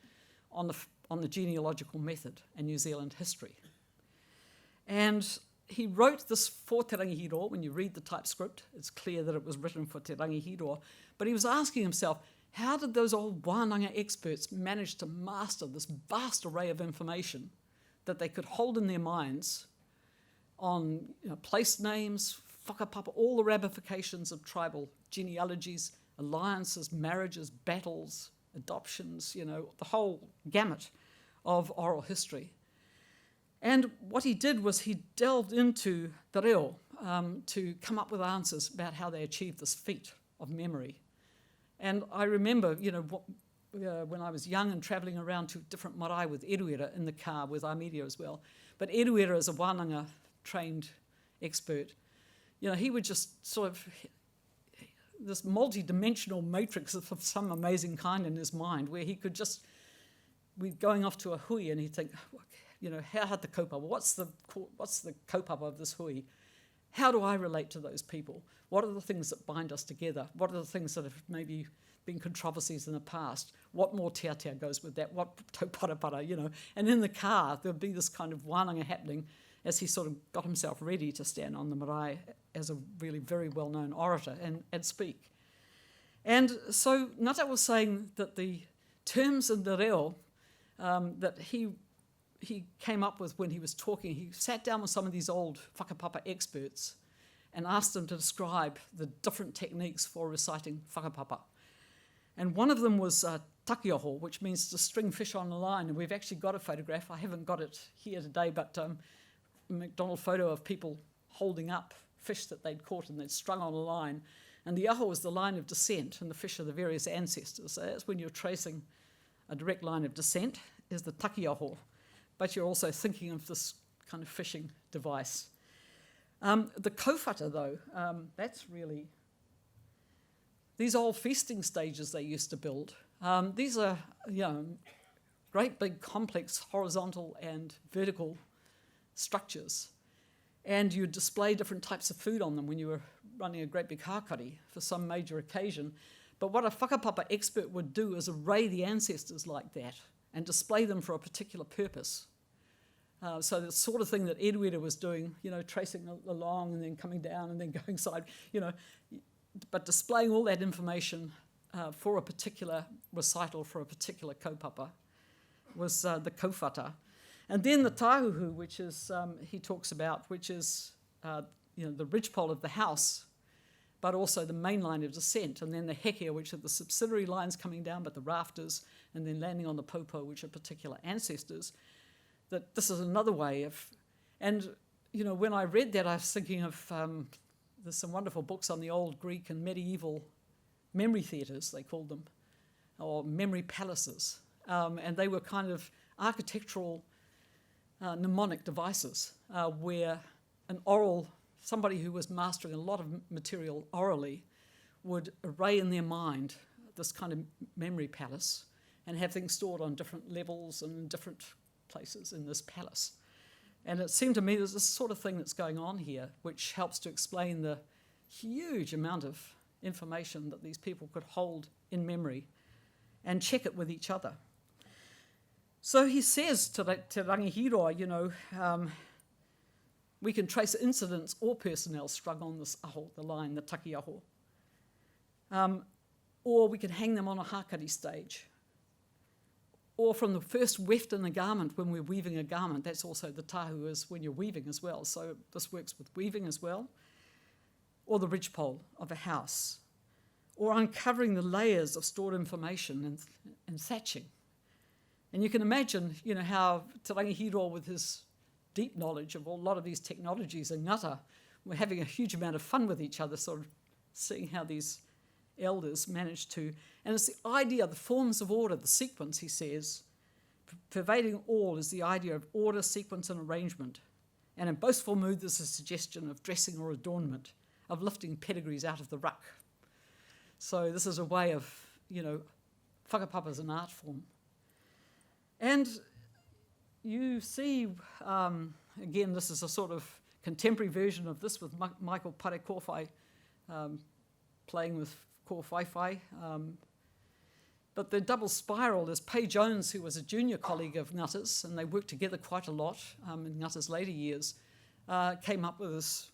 on the genealogical method and New Zealand history. And he wrote this for Te Rangi Hīroa. When you read the typescript, it's clear that it was written for Te Rangi Hīroa. But he was asking himself, how did those old wānanga experts manage to master this vast array of information that they could hold in their minds on place names, whakapapa, all the ramifications of tribal genealogies, alliances, marriages, battles, adoptions, the whole gamut of oral history. And what he did was he delved into te reo to come up with answers about how they achieved this feat of memory. And I remember, when I was young and travelling around to different marae with Eruera in the car with Amiria as well. But Eruera is a wānanga trained expert. He would just sort of, this multi-dimensional matrix of some amazing kind in his mind where he could just, we're going off to a hui and he'd think, how had the kaupapa? What's the kaupapa of this hui? How do I relate to those people? What are the things that bind us together? What are the things that have maybe been controversies in the past? What more tea goes with that? What tauparapara, And in the car, there'd be this kind of wānanga happening as he sort of got himself ready to stand on the marae as a really very well-known orator and speak. And so Ngata was saying that the terms in te reo that he came up with when he was talking, he sat down with some of these old whakapapa experts and asked them to describe the different techniques for reciting whakapapa. And one of them was takiaho, which means to string fish on a line. And we've actually got a photograph. I haven't got it here today, but a McDonald photo of people holding up fish that they'd caught and they'd strung on a line. And the aho is the line of descent, and the fish are the various ancestors. So that's when you're tracing a direct line of descent, is the takiaho. But you're also thinking of this kind of fishing device. The kōwhata, though, that's really... These old feasting stages they used to build, these are, great big complex horizontal and vertical structures. And you display different types of food on them when you were running a great big hākari for some major occasion. But what a whakapapa expert would do is array the ancestors like that and display them for a particular purpose. So the sort of thing that Eruera was doing, tracing along and then coming down and then going side, but displaying all that information for a particular recital, for a particular kaupapa, was the kōwhata. And then the tāhuhu, which is, he talks about, which is, the ridgepole of the house, but also the main line of descent, and then the hekea, which are the subsidiary lines coming down, but the rafters, and then landing on the popo, which are particular ancestors, that this is another way of... And, when I read that, I was thinking of... there's some wonderful books on the old Greek and medieval memory theatres, they called them, or memory palaces. And they were kind of architectural mnemonic devices where somebody who was mastering a lot of material orally would array in their mind this kind of memory palace and have things stored on different levels and in different places in this palace. And it seemed to me there's this sort of thing that's going on here which helps to explain the huge amount of information that these people could hold in memory and check it with each other. So he says to Rangi Hīroa, we can trace incidents or personnel strung on this aho, the line, the takiaho. Or we can hang them on a hākari stage. Or from the first weft in a garment when we're weaving a garment, that's also the tahu is when you're weaving as well. So this works with weaving as well. Or the ridgepole of a house. Or uncovering the layers of stored information and thatching. And you can imagine, how Te Rangi Hīroa, with his deep knowledge of a lot of these technologies in Ngata, were having a huge amount of fun with each other, sort of seeing how these elders managed to, and it's the idea, the forms of order, the sequence, he says, pervading all is the idea of order, sequence, and arrangement. And in boastful mood, there's a suggestion of dressing or adornment, of lifting pedigrees out of the ruck. So this is a way of, whakapapa as an art form. And you see, again, this is a sort of contemporary version of this with Michael Parekowhai playing with kōwhaiwhai. But the double spiral is Pei Jones, who was a junior colleague of Ngata's, and they worked together quite a lot in Ngata's later years, came up with this,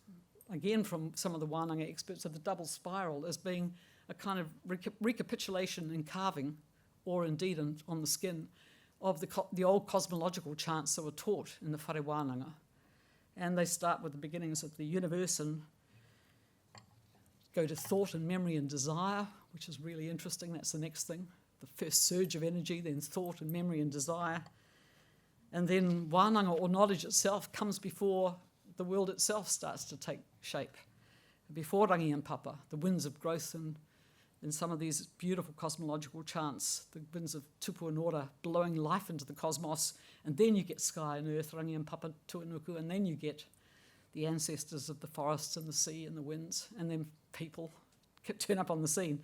again from some of the wānanga experts, of the double spiral as being a kind of recapitulation in carving, or indeed on the skin, of the old cosmological chants that were taught in the whare wānanga. And they start with the beginnings of the universe and go to thought and memory and desire, which is really interesting. That's the next thing. The first surge of energy, then thought and memory and desire. And then wānanga, or knowledge itself, comes before the world itself starts to take shape. Before Rangi and Papa, the winds of growth and in some of these beautiful cosmological chants, the winds of tupu and ora blowing life into the cosmos, and then you get sky and earth, Rangi and Papa, tuanuku, and then you get the ancestors of the forests and the sea and the winds, and then people turn up on the scene.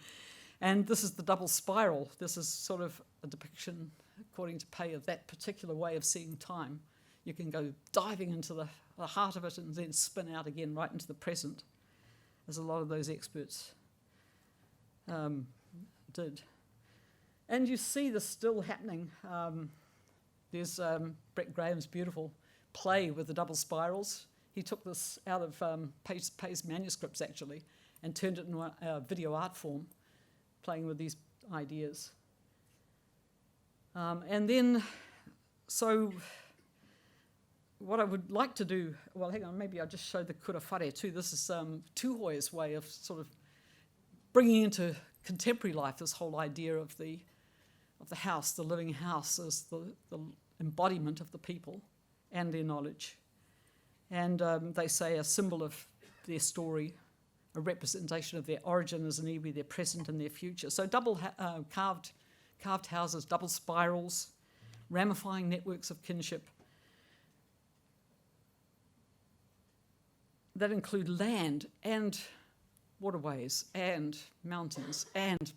And this is the double spiral. This is sort of a depiction, according to Pei, of that particular way of seeing time. You can go diving into the heart of it and then spin out again right into the present, as a lot of those experts did. And you see this still happening. There's Brett Graham's beautiful play with the double spirals. He took this out of Pei's manuscripts, actually, and turned it into a video art form, playing with these ideas. And then, so what I would like to do, well, hang on, maybe I'll just show the kura whare too. This is Tūhoe's way of sort of bringing into contemporary life this whole idea of the house, the living house, as the embodiment of the people and their knowledge. And they say a symbol of their story, a representation of their origin as an iwi, their present and their future. So double carved houses, double spirals, ramifying networks of kinship that include land and waterways and mountains and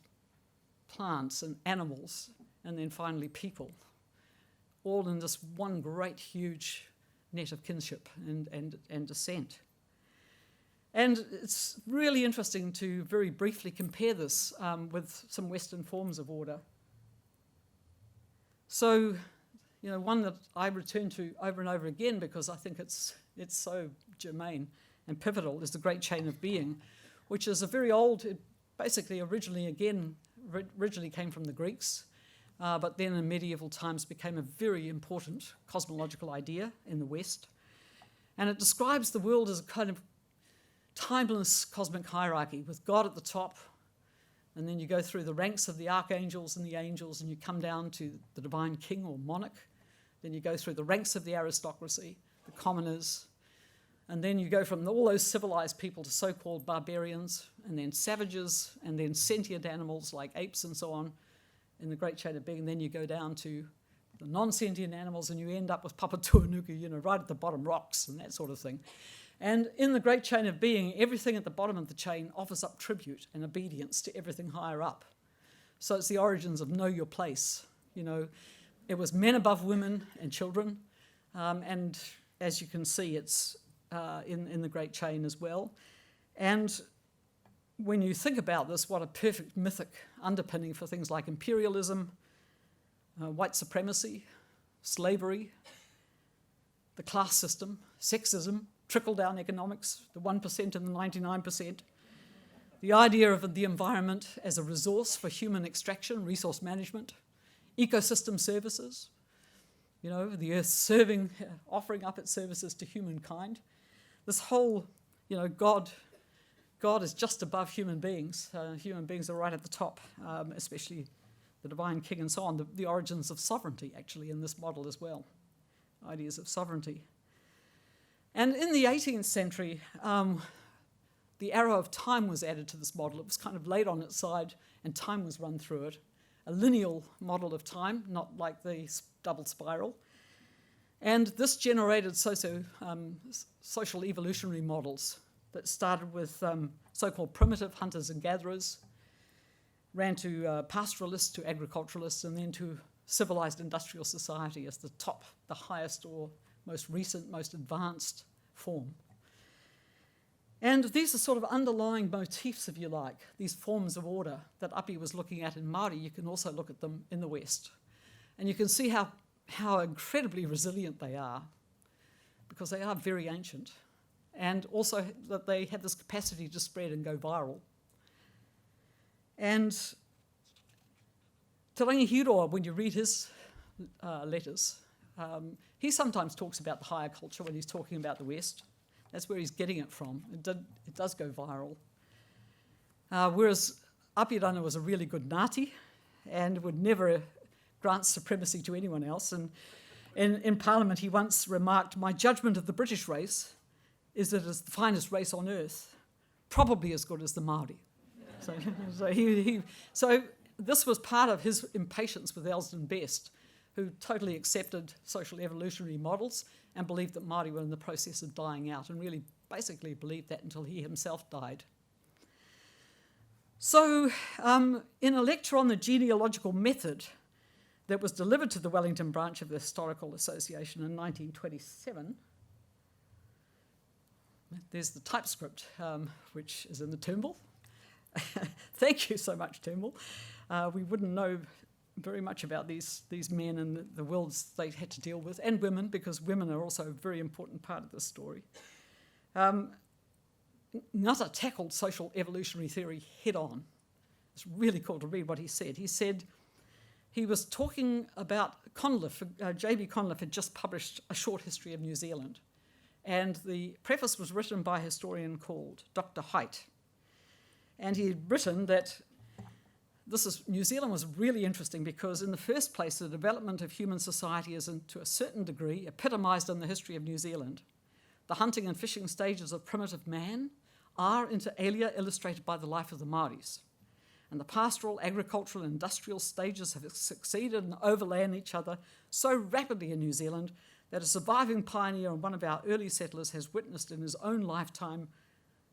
plants and animals, and then finally people, all in this one great huge net of kinship and descent. And it's really interesting to very briefly compare this with some Western forms of order. So, one that I return to over and over again because I think it's so germane and pivotal is the Great Chain of Being, which is a very old, it basically originally came from the Greeks, but then in medieval times became a very important cosmological idea in the West. And it describes the world as a kind of timeless cosmic hierarchy with God at the top, and then you go through the ranks of the archangels and the angels and you come down to the divine king or monarch. Then you go through the ranks of the aristocracy, the commoners, and then you go from all those civilized people to so-called barbarians, and then savages, and then sentient animals like apes and so on in the Great Chain of Being. And then you go down to the non-sentient animals and you end up with Papa Tuanuku, right at the bottom, rocks and that sort of thing. And in the Great Chain of Being, everything at the bottom of the chain offers up tribute and obedience to everything higher up. So it's the origins of know your place. It was men above women and children. And as you can see, it's in the Great Chain as well. And when you think about this, what a perfect mythic underpinning for things like imperialism, white supremacy, slavery, the class system, sexism, trickle-down economics, the 1% and the 99%, the idea of the environment as a resource for human extraction, resource management, ecosystem services, the earth offering up its services to humankind. This whole, God is just above human beings. Human beings are right at the top, especially the divine king and so on. The origins of sovereignty, actually, in this model as well. Ideas of sovereignty. And in the 18th century, the arrow of time was added to this model. It was kind of laid on its side and time was run through it. A lineal model of time, not like the double spiral. And this generated social evolutionary models that started with so-called primitive hunters and gatherers, ran to pastoralists, to agriculturalists, and then to civilized industrial society as the top, the highest or most recent, most advanced form. And these are sort of underlying motifs, if you like, these forms of order that Api was looking at in Māori. You can also look at them in the West. And you can see how incredibly resilient they are, because they are very ancient, and also that they have this capacity to spread and go viral. And Te Rangi Hīroa, when you read his letters, he sometimes talks about the higher culture when he's talking about the West. That's where he's getting it from. It does go viral. Whereas Apirana was a really good Ngāti and would never grant supremacy to anyone else. And in Parliament, he once remarked, "My judgment of the British race is that it's the finest race on earth, probably as good as the Māori." So this was part of his impatience with Elsdon Best, who totally accepted social evolutionary models and believed that Māori were in the process of dying out, and really basically believed that until he himself died. So in a lecture on the genealogical method that was delivered to the Wellington branch of the Historical Association in 1927, there's the typescript, which is in the Turnbull. Thank you so much, Turnbull. We wouldn't know very much about these men and the worlds they had to deal with, and women, because women are also a very important part of this story. Ngata tackled social evolutionary theory head on. It's really cool to read what he said. He said he was talking about Conliffe. J.B. Conliffe had just published a short history of New Zealand, and the preface was written by a historian called Dr. Haidt. And he had written that New Zealand was really interesting because, in the first place, the development of human society is, to a certain degree, epitomised in the history of New Zealand. The hunting and fishing stages of primitive man are, inter alia, illustrated by the life of the Māoris. And the pastoral, agricultural, and industrial stages have succeeded and overlain each other so rapidly in New Zealand that a surviving pioneer and one of our early settlers has witnessed in his own lifetime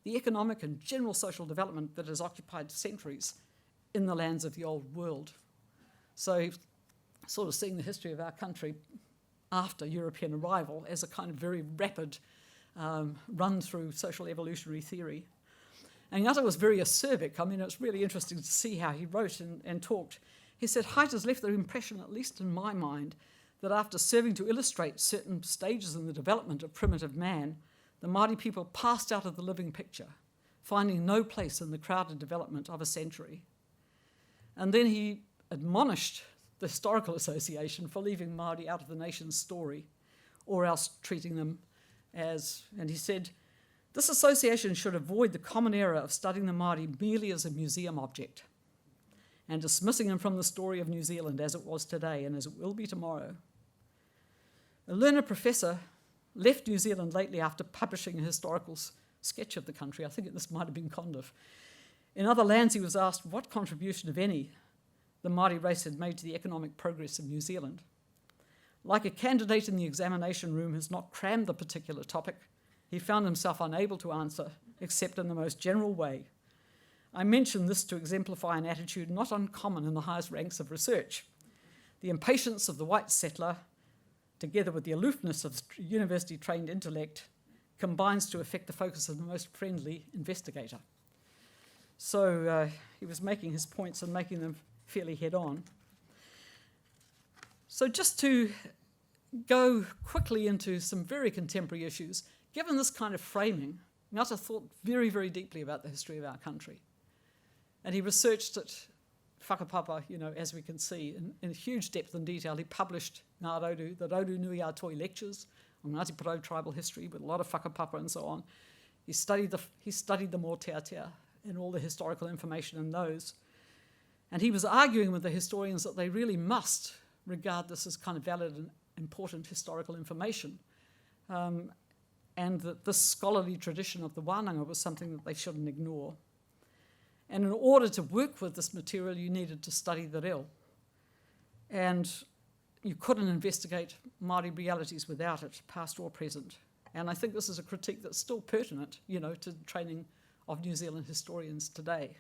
the economic and general social development that has occupied centuries in the lands of the old world. So sort of seeing the history of our country after European arrival as a kind of very rapid run through social evolutionary theory. And Ngata was very acerbic. I mean, it's really interesting to see how he wrote and talked. He said, Haidt has left the impression, at least in my mind, that after serving to illustrate certain stages in the development of primitive man, the Māori people passed out of the living picture, finding no place in the crowded development of a century. And then he admonished the Historical Association for leaving Māori out of the nation's story, or else treating them as, and he said, this association should avoid the common error of studying the Māori merely as a museum object and dismissing them from the story of New Zealand as it was today and as it will be tomorrow. A learned professor left New Zealand lately after publishing a historical sketch of the country. I think this might have been Conliffe. In other lands, he was asked what contribution, if any, the Māori race had made to the economic progress of New Zealand. Like a candidate in the examination room who's not crammed the particular topic, he found himself unable to answer, except in the most general way. I mention this to exemplify an attitude not uncommon in the highest ranks of research. The impatience of the white settler, together with the aloofness of the university-trained intellect, combines to affect the focus of the most friendly investigator. So he was making his points and making them fairly head-on. So just to go quickly into some very contemporary issues, given this kind of framing, Ngata thought very, very deeply about the history of our country. And he researched it, Whakapapa, as we can see, in huge depth and detail. He published Ngā Rauru, the Rauru Nui a Toi lectures on Ngāti Porou tribal history with a lot of whakapapa and so on. He studied the Mōteatea and all the historical information in those. And he was arguing with the historians that they really must regard this as kind of valid and important historical information. and that this scholarly tradition of the wānanga was something that they shouldn't ignore. And in order to work with this material, you needed to study the reo. And you couldn't investigate Māori realities without it, past or present. And I think this is a critique that's still pertinent, to the training of New Zealand historians today.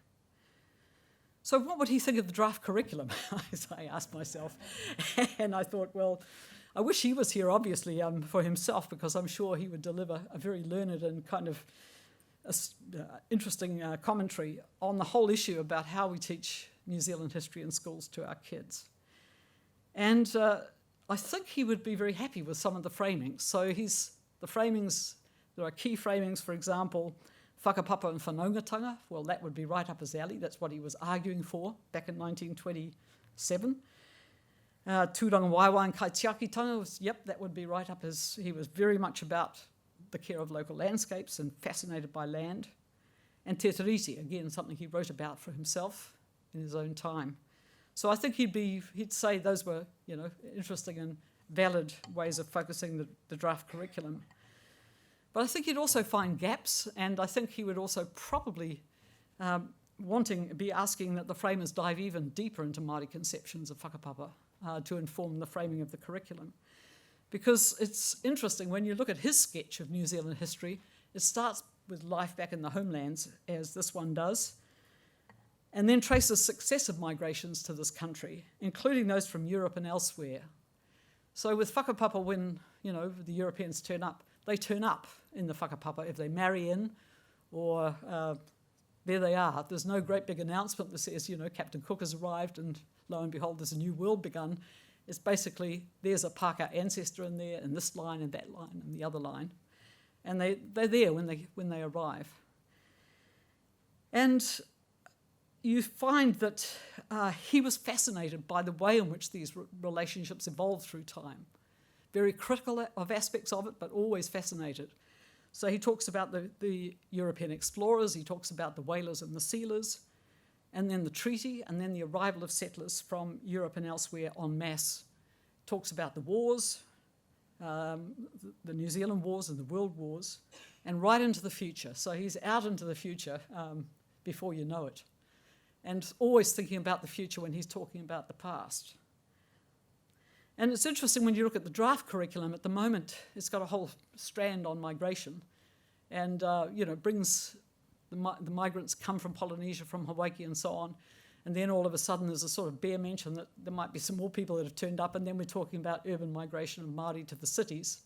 So what would he think of the draft curriculum, as I asked myself. And I thought, well, I wish he was here, obviously, for himself, because I'm sure he would deliver a very learned and kind of interesting commentary on the whole issue about how we teach New Zealand history in schools to our kids. And I think he would be very happy with some of the framings. So there are key framings, for example, Whakapapa and whanaungatanga. Well, that would be right up his alley. That's what he was arguing for back in 1927. Tūranga waiwai and kaitiakitanga, that would be right up his... He was very much about the care of local landscapes and fascinated by land. And te tiriti, again, something he wrote about for himself in his own time. So I think he'd say those were, interesting and valid ways of focusing the draft curriculum. But I think he'd also find gaps, and I think he would also probably be asking that the framers dive even deeper into Māori conceptions of whakapapa to inform the framing of the curriculum. Because it's interesting, when you look at his sketch of New Zealand history, it starts with life back in the homelands, as this one does, and then traces successive migrations to this country, including those from Europe and elsewhere. So with whakapapa, when the Europeans turn up, they turn up in the whakapapa if they marry in, or there they are. There's no great big announcement that says, Captain Cook has arrived and lo and behold, there's a new world begun. It's basically, there's a Pākehā ancestor in there, and this line and that line and the other line. And they're there when they arrive. And you find that he was fascinated by the way in which these relationships evolved through time. Very critical of aspects of it, but always fascinated. So he talks about the European explorers, he talks about the whalers and the sealers, and then the treaty, and then the arrival of settlers from Europe and elsewhere en masse. Talks about the wars, the New Zealand wars and the world wars, and right into the future. So he's out into the future before you know it. And always thinking about the future when he's talking about the past. And it's interesting when you look at the draft curriculum at the moment, it's got a whole strand on migration, and brings the migrants come from Polynesia, from Hawaii, and so on. And then all of a sudden there's a sort of bare mention that there might be some more people that have turned up, and then we're talking about urban migration of Māori to the cities.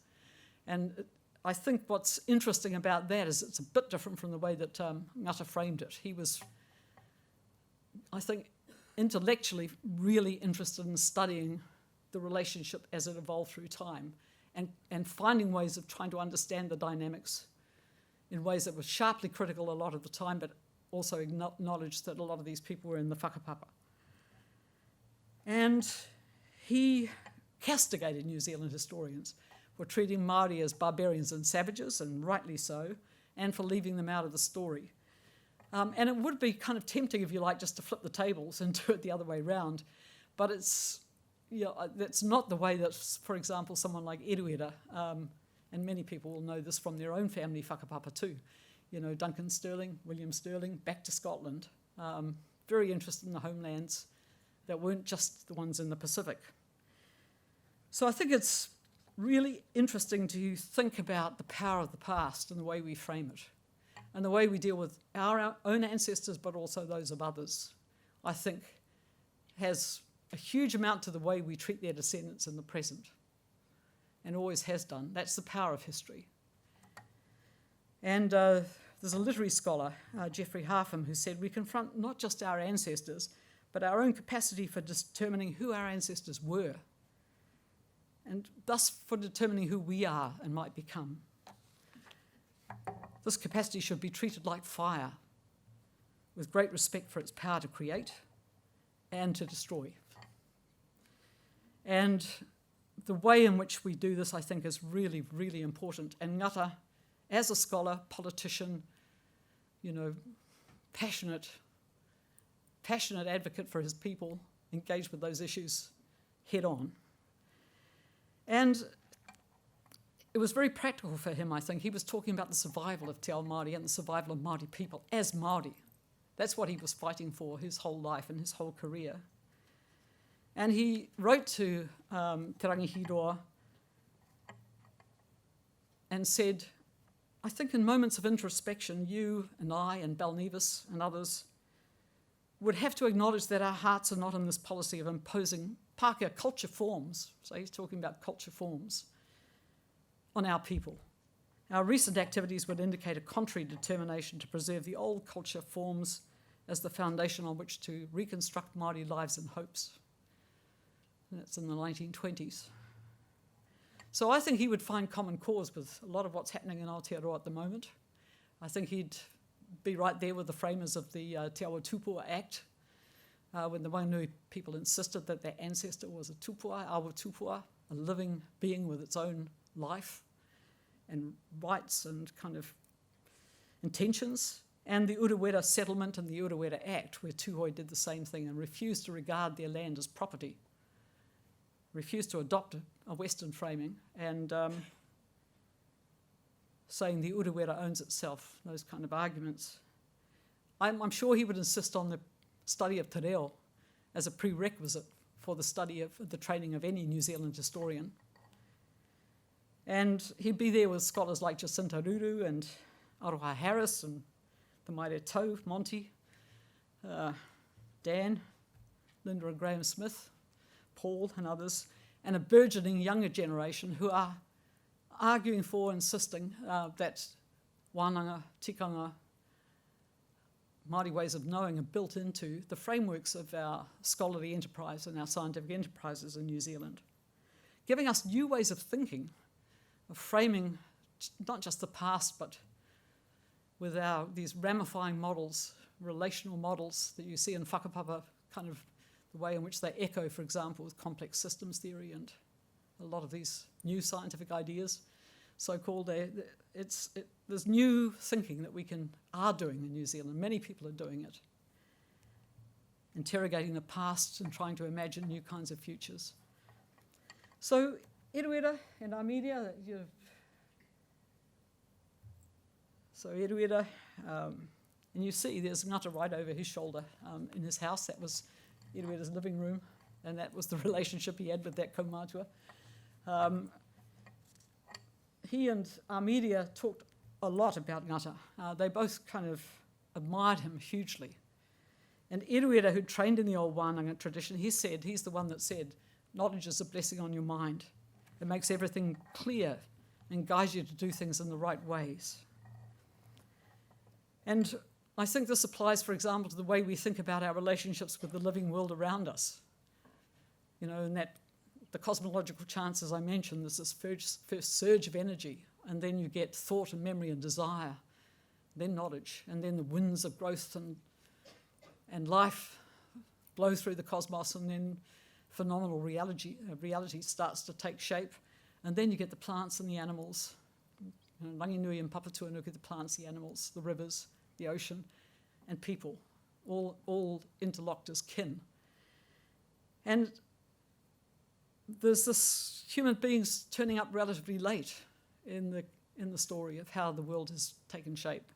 And I think what's interesting about that is it's a bit different from the way that Ngata framed it. He was, I think, intellectually really interested in studying the relationship as it evolved through time, and finding ways of trying to understand the dynamics in ways that were sharply critical a lot of the time, but also acknowledged that a lot of these people were in the whakapapa. And he castigated New Zealand historians for treating Māori as barbarians and savages, and rightly so, and for leaving them out of the story. And it would be kind of tempting, if you like, just to flip the tables and do it the other way around, but that's not the way that, for example, someone like Eruera, and many people will know this from their own family whakapapa too, Duncan Stirling, William Stirling, back to Scotland, very interested in the homelands that weren't just the ones in the Pacific. So I think it's really interesting to think about the power of the past and the way we frame it, and the way we deal with our own ancestors, but also those of others, I think has a huge amount to the way we treat their descendants in the present, and always has done. That's the power of history. And there's a literary scholar, Geoffrey Harpham, who said, we confront not just our ancestors, but our own capacity for determining who our ancestors were, and thus for determining who we are and might become. This capacity should be treated like fire, with great respect for its power to create and to destroy. And the way in which we do this, I think, is really, really important. And Ngata, as a scholar, politician, passionate advocate for his people, engaged with those issues head on. And it was very practical for him, I think. He was talking about the survival of Te Ao Māori and the survival of Māori people as Māori. That's what he was fighting for his whole life and his whole career. And he wrote to Te Rangi Hīroa and said, I think in moments of introspection, you and I and Balnevis and others would have to acknowledge that our hearts are not in this policy of imposing Pākehā culture forms, so he's talking about culture forms, on our people. Our recent activities would indicate a contrary determination to preserve the old culture forms as the foundation on which to reconstruct Māori lives and hopes. And that's in the 1920s. So I think he would find common cause with a lot of what's happening in Aotearoa at the moment. I think he'd be right there with the framers of the Te Awa Tupua Act, when the Wainui people insisted that their ancestor was a tupua, awa tupua, a living being with its own life and rights and kind of intentions, and the Urewera Settlement and the Urewera Act, where Tūhoe did the same thing and refused to regard their land as property, refused to adopt a Western framing, and saying the Urewera owns itself, those kind of arguments. I'm sure he would insist on the study of te reo as a prerequisite for the study of the training of any New Zealand historian. And he'd be there with scholars like Jacinta Ruru and Aroha Harris and the Maire Tau, Monty, Dan, Linda and Graham Smith, Paul and others, and a burgeoning younger generation who are arguing for, insisting that wānanga, tikanga, Māori ways of knowing are built into the frameworks of our scholarly enterprise and our scientific enterprises in New Zealand, giving us new ways of thinking, of framing not just the past, but with these ramifying models, relational models that you see in Whakapapa, kind of the way in which they echo, for example, with complex systems theory and a lot of these new scientific ideas, so-called. There's new thinking that we are doing in New Zealand. Many people are doing it, interrogating the past and trying to imagine new kinds of futures. So Eruera and Amiria, so Eruera, and you see there's Ngata right over his shoulder in his house. That was Eruera's living room, and that was the relationship he had with that kaumātua. He and Amiria talked a lot about Ngata. They both kind of admired him hugely. And Eruera, who trained in the old wānanga tradition, he's the one that said, knowledge is a blessing on your mind. It makes everything clear and guides you to do things in the right ways. And I think this applies, for example, to the way we think about our relationships with the living world around us. In that the cosmological chance, as I mentioned, there's this first surge of energy, and then you get thought and memory and desire, then knowledge, and then the winds of growth and life blow through the cosmos, and then phenomenal reality starts to take shape, and then you get the plants and the animals. Rangi Nui and Papatuanuku, the plants, the animals, the rivers, the ocean, and people, all interlocked as kin. And there's this human beings turning up relatively late in the story of how the world has taken shape.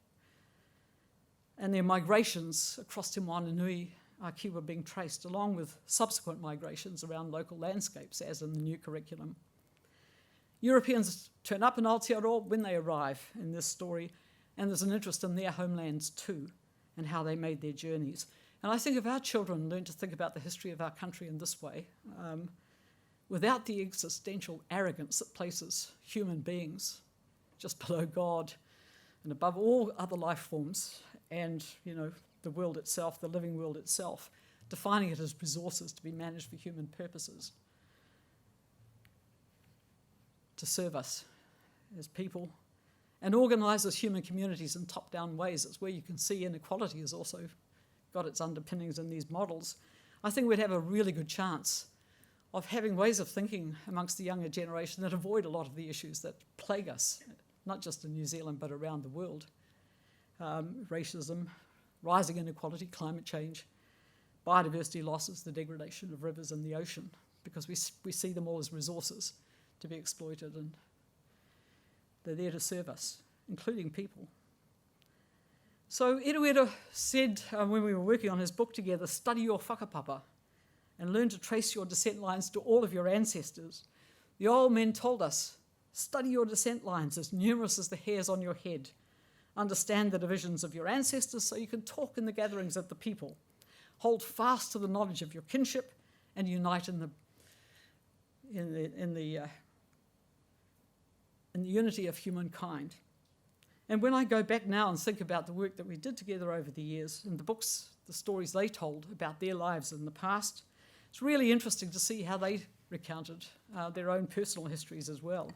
And their migrations across Te Moananui Kiwa being traced, along with subsequent migrations around local landscapes, as in the new curriculum. Europeans turn up in Aotearoa when they arrive in this story, and there's an interest in their homelands too, and how they made their journeys. And I think if our children learn to think about the history of our country in this way, without the existential arrogance that places human beings just below God and above all other life forms, and the world itself, the living world itself, defining it as resources to be managed for human purposes, to serve us as people, and organise as human communities in top-down ways. It's where you can see inequality has also got its underpinnings in these models. I think we'd have a really good chance of having ways of thinking amongst the younger generation that avoid a lot of the issues that plague us, not just in New Zealand but around the world. Racism, rising inequality, climate change, biodiversity losses, the degradation of rivers and the ocean, because we see them all as resources to be exploited. And They're there to serve us, including people. So Hīroa said when we were working on his book together, study your whakapapa and learn to trace your descent lines to all of your ancestors. The old men told us, study your descent lines as numerous as the hairs on your head. Understand the divisions of your ancestors so you can talk in the gatherings of the people. Hold fast to the knowledge of your kinship and unite in the unity of humankind. And when I go back now and think about the work that we did together over the years and the books, the stories they told about their lives in the past, it's really interesting to see how they recounted their own personal histories as well.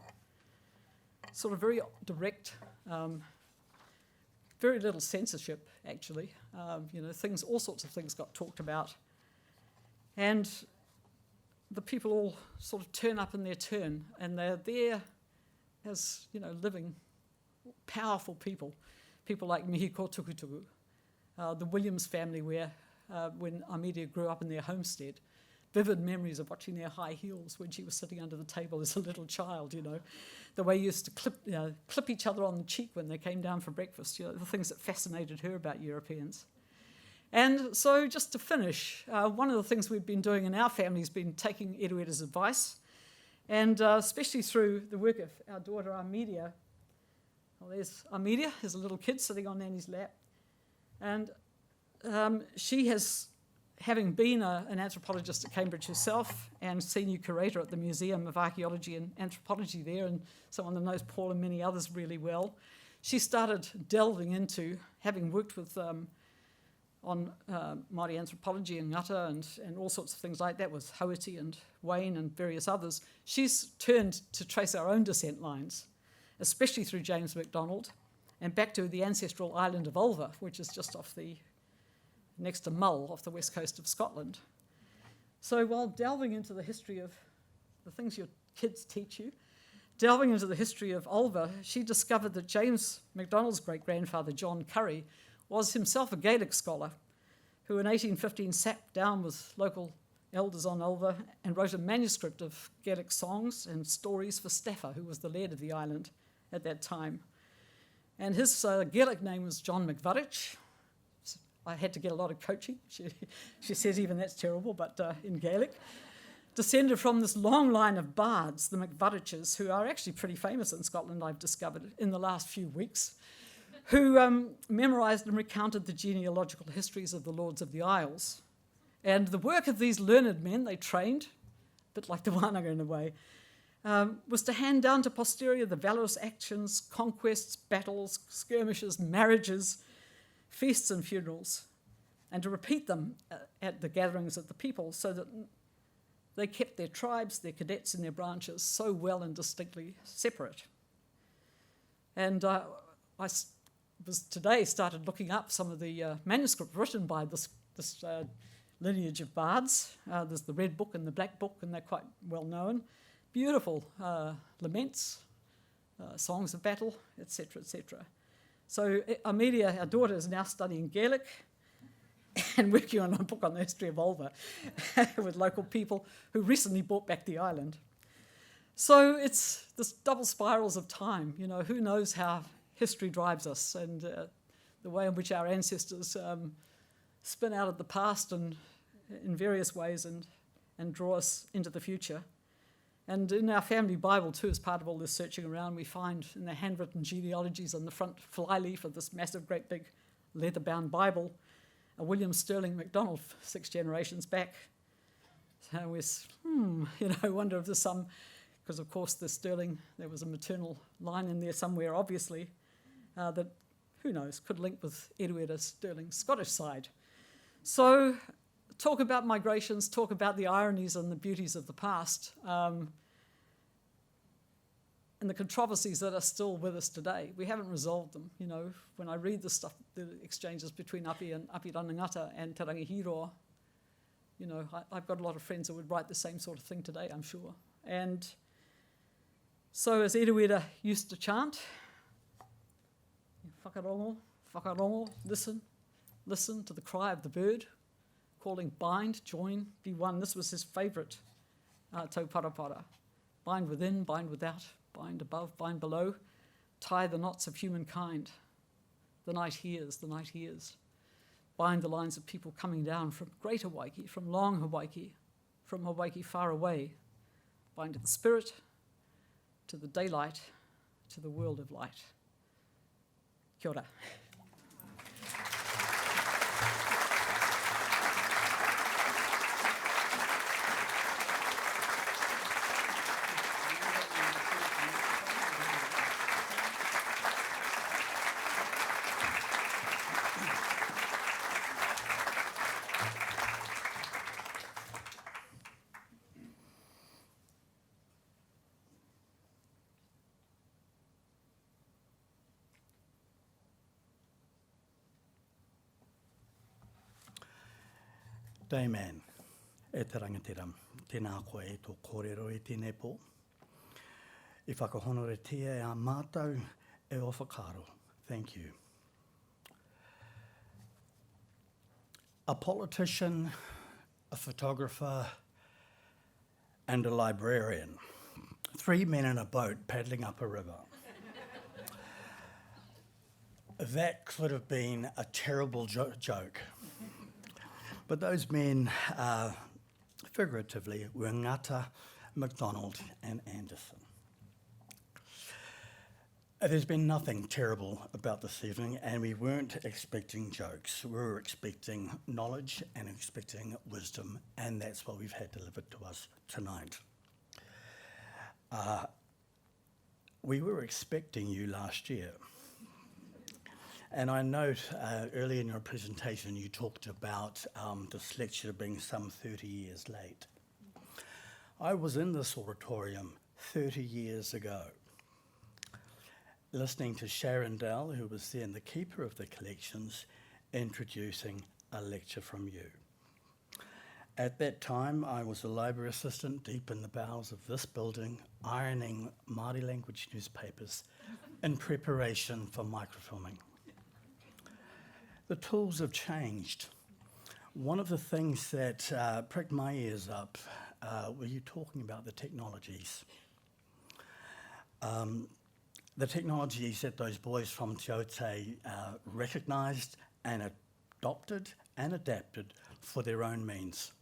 Sort of very direct, very little censorship, actually. All sorts of things got talked about. And the people all sort of turn up in their turn, and they're there as, living, powerful people like Mihi ko tukutuku, the Williams family where when Amiria grew up in their homestead, vivid memories of watching their high heels when she was sitting under the table as a little child, the way you used to clip each other on the cheek when they came down for breakfast, the things that fascinated her about Europeans. And so just to finish, one of the things we've been doing in our family has been taking Hīroa's advice, and especially through the work of our daughter Amiria. Well, there's Amiria, there's a little kid sitting on Nanny's lap. And she has, having been an anthropologist at Cambridge herself and senior curator at the Museum of Archaeology and Anthropology there, and someone that knows Paul and many others really well, she started delving into, having worked with on Māori anthropology and Ngata and all sorts of things like that with Hauiti and Wayne and various others, she's turned to trace our own descent lines, especially through James MacDonald, and back to the ancestral island of Ulva, which is just next to Mull, off the west coast of Scotland. So while delving into the history of the things your kids teach you, delving into the history of Ulva, she discovered that James MacDonald's great-grandfather, John Curry, was himself a Gaelic scholar who in 1815 sat down with local elders on Ulva and wrote a manuscript of Gaelic songs and stories for Staffa, who was the laird of the island at that time. And his Gaelic name was John McVarich. I had to get a lot of coaching. She says even that's terrible, but in Gaelic. Descended from this long line of bards, the McVariches, who are actually pretty famous in Scotland, I've discovered in the last few weeks, who memorised and recounted the genealogical histories of the Lords of the Isles. And the work of these learned men, they trained, a bit like the Wānanga in a way, was to hand down to posterity the valorous actions, conquests, battles, skirmishes, marriages, feasts and funerals, and to repeat them at the gatherings of the people so that they kept their tribes, their cadets and their branches so well and distinctly separate. And I today started looking up some of the manuscripts written by this lineage of bards. There's the Red Book and the Black Book, and they're quite well known. Beautiful laments, songs of battle, etc., etc. So Amiria, our daughter, is now studying Gaelic and working on a book on the history of Ulva with local people who recently brought back the island. So it's this double spirals of time. Who knows how history drives us, and the way in which our ancestors spin out of the past and in various ways and draw us into the future. And in our family Bible too, as part of all this searching around, we find in the handwritten genealogies on the front flyleaf of this massive, great big leather-bound Bible, a William Sterling MacDonald 6 generations back. So we wonder if there's some, because of course the Sterling, there was a maternal line in there somewhere, obviously, that, who knows, could link with Hīroa Sterling's Scottish side. So talk about migrations, talk about the ironies and the beauties of the past, and the controversies that are still with us today. We haven't resolved them. When I read the stuff, the exchanges between Api Ngata and Te Rangi Hīroa, I've got a lot of friends who would write the same sort of thing today, I'm sure. And so as Hīroa used to chant, whakarongo, whakarongo, listen to the cry of the bird, calling bind, join, be one. This was his favourite tau parapara. Bind within, bind without, bind above, bind below. tie the knots of humankind. The night hears, the night hears. Bind the lines of people coming down from Great Hawaii, from Long Hawaii, from Hawaii far away. Bind to the spirit, to the daylight, to the world of light. Kia ora. Dayman, e te rangatira, tēnā koe e tō kōrero e tēnei pō. I whakahonoretia e a mātou e o whakaro. Thank you. A politician, a photographer, and a librarian. 3 men in a boat paddling up a river. That could have been a terrible joke. But those men, figuratively, were Ngata, MacDonald and Anderson. There's been nothing terrible about this evening, and we weren't expecting jokes. We were expecting knowledge and expecting wisdom, and that's what we've had delivered to us tonight. We were expecting you last year. And I note early in your presentation you talked about this lecture being some 30 years late. I was in this auditorium 30 years ago, listening to Sharon Dell, who was then the keeper of the collections, introducing a lecture from you. At that time, I was a library assistant deep in the bowels of this building, ironing Māori language newspapers in preparation for microfilming. The tools have changed. One of the things that pricked my ears up were you talking about the technologies. The technologies that those boys from Te Aute recognised and adopted and adapted for their own means.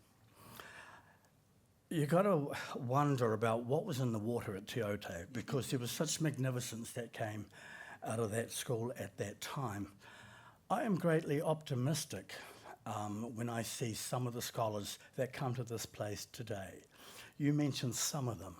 You got to wonder about what was in the water at Te Aute, because there was such magnificence that came out of that school at that time. I am greatly optimistic when I see some of the scholars that come to this place today. You mentioned some of them.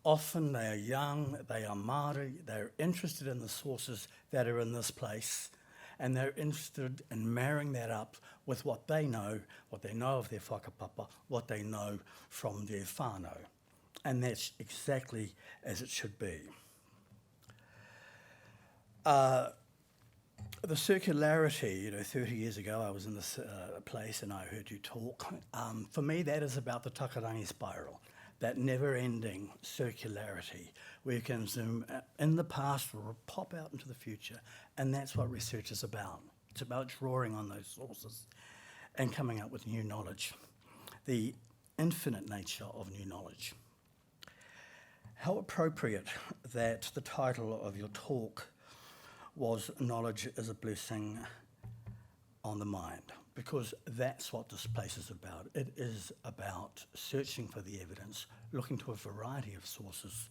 Often they are young, they are Māori, they're interested in the sources that are in this place, and they're interested in marrying that up with what they know of their whakapapa, what they know from their whānau. And that's exactly as it should be. The circularity, 30 years ago I was in this place and I heard you talk. For me, that is about the takarangi spiral, that never-ending circularity, where you can zoom in the past or pop out into the future, and that's what research is about. It's about drawing on those sources and coming up with new knowledge, the infinite nature of new knowledge. How appropriate that the title of your talk was Knowledge is a Blessing on the Mind, because that's what this place is about. It is about searching for the evidence, looking to a variety of sources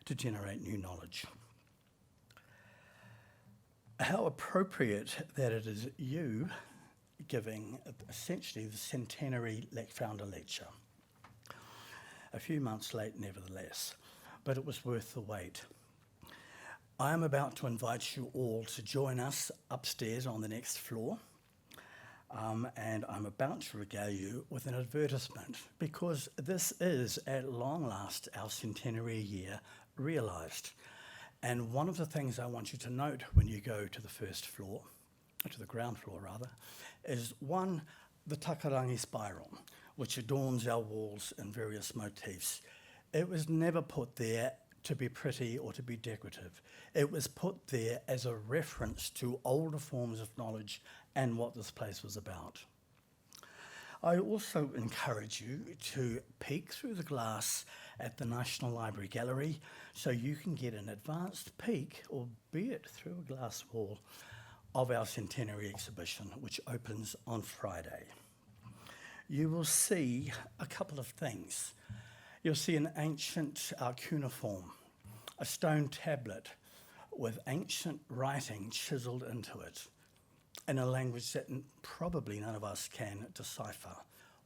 to generate new knowledge. How appropriate that it is you giving essentially the centenary founder lecture. A few months late, nevertheless, but it was worth the wait. I am about to invite you all to join us upstairs on the next floor, and I'm about to regale you with an advertisement, because this is, at long last, our centenary year realised. And one of the things I want you to note when you go to the first floor, to the ground floor rather, is one, the takarangi spiral, which adorns our walls in various motifs. It was never put there to be pretty or to be decorative. It was put there as a reference to older forms of knowledge and what this place was about. I also encourage you to peek through the glass at the National Library Gallery, so you can get an advanced peek, albeit through a glass wall, of our centenary exhibition, which opens on Friday. You will see a couple of things. You'll see an ancient cuneiform, a stone tablet with ancient writing chiselled into it in a language that probably none of us can decipher.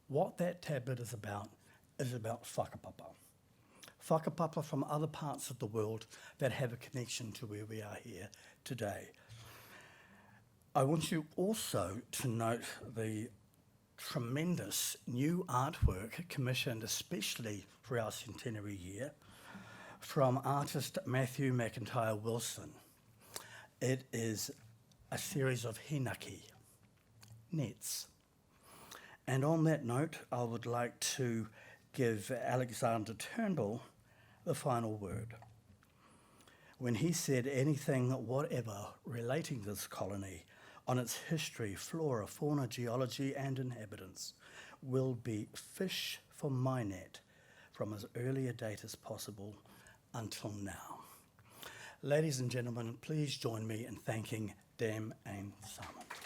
What that tablet is about whakapapa. Whakapapa from other parts of the world that have a connection to where we are here today. I want you also to note the tremendous new artwork commissioned especially for our centenary year from artist Matthew McIntyre Wilson. It is a series of hinaki, nets. And on that note, I would like to give Alexander Turnbull the final word. When he said anything whatever relating to this colony on its history, flora, fauna, geology and inhabitants will be fish for my net from as early a date as possible until now. Ladies and gentlemen, please join me in thanking Dam and Salmond.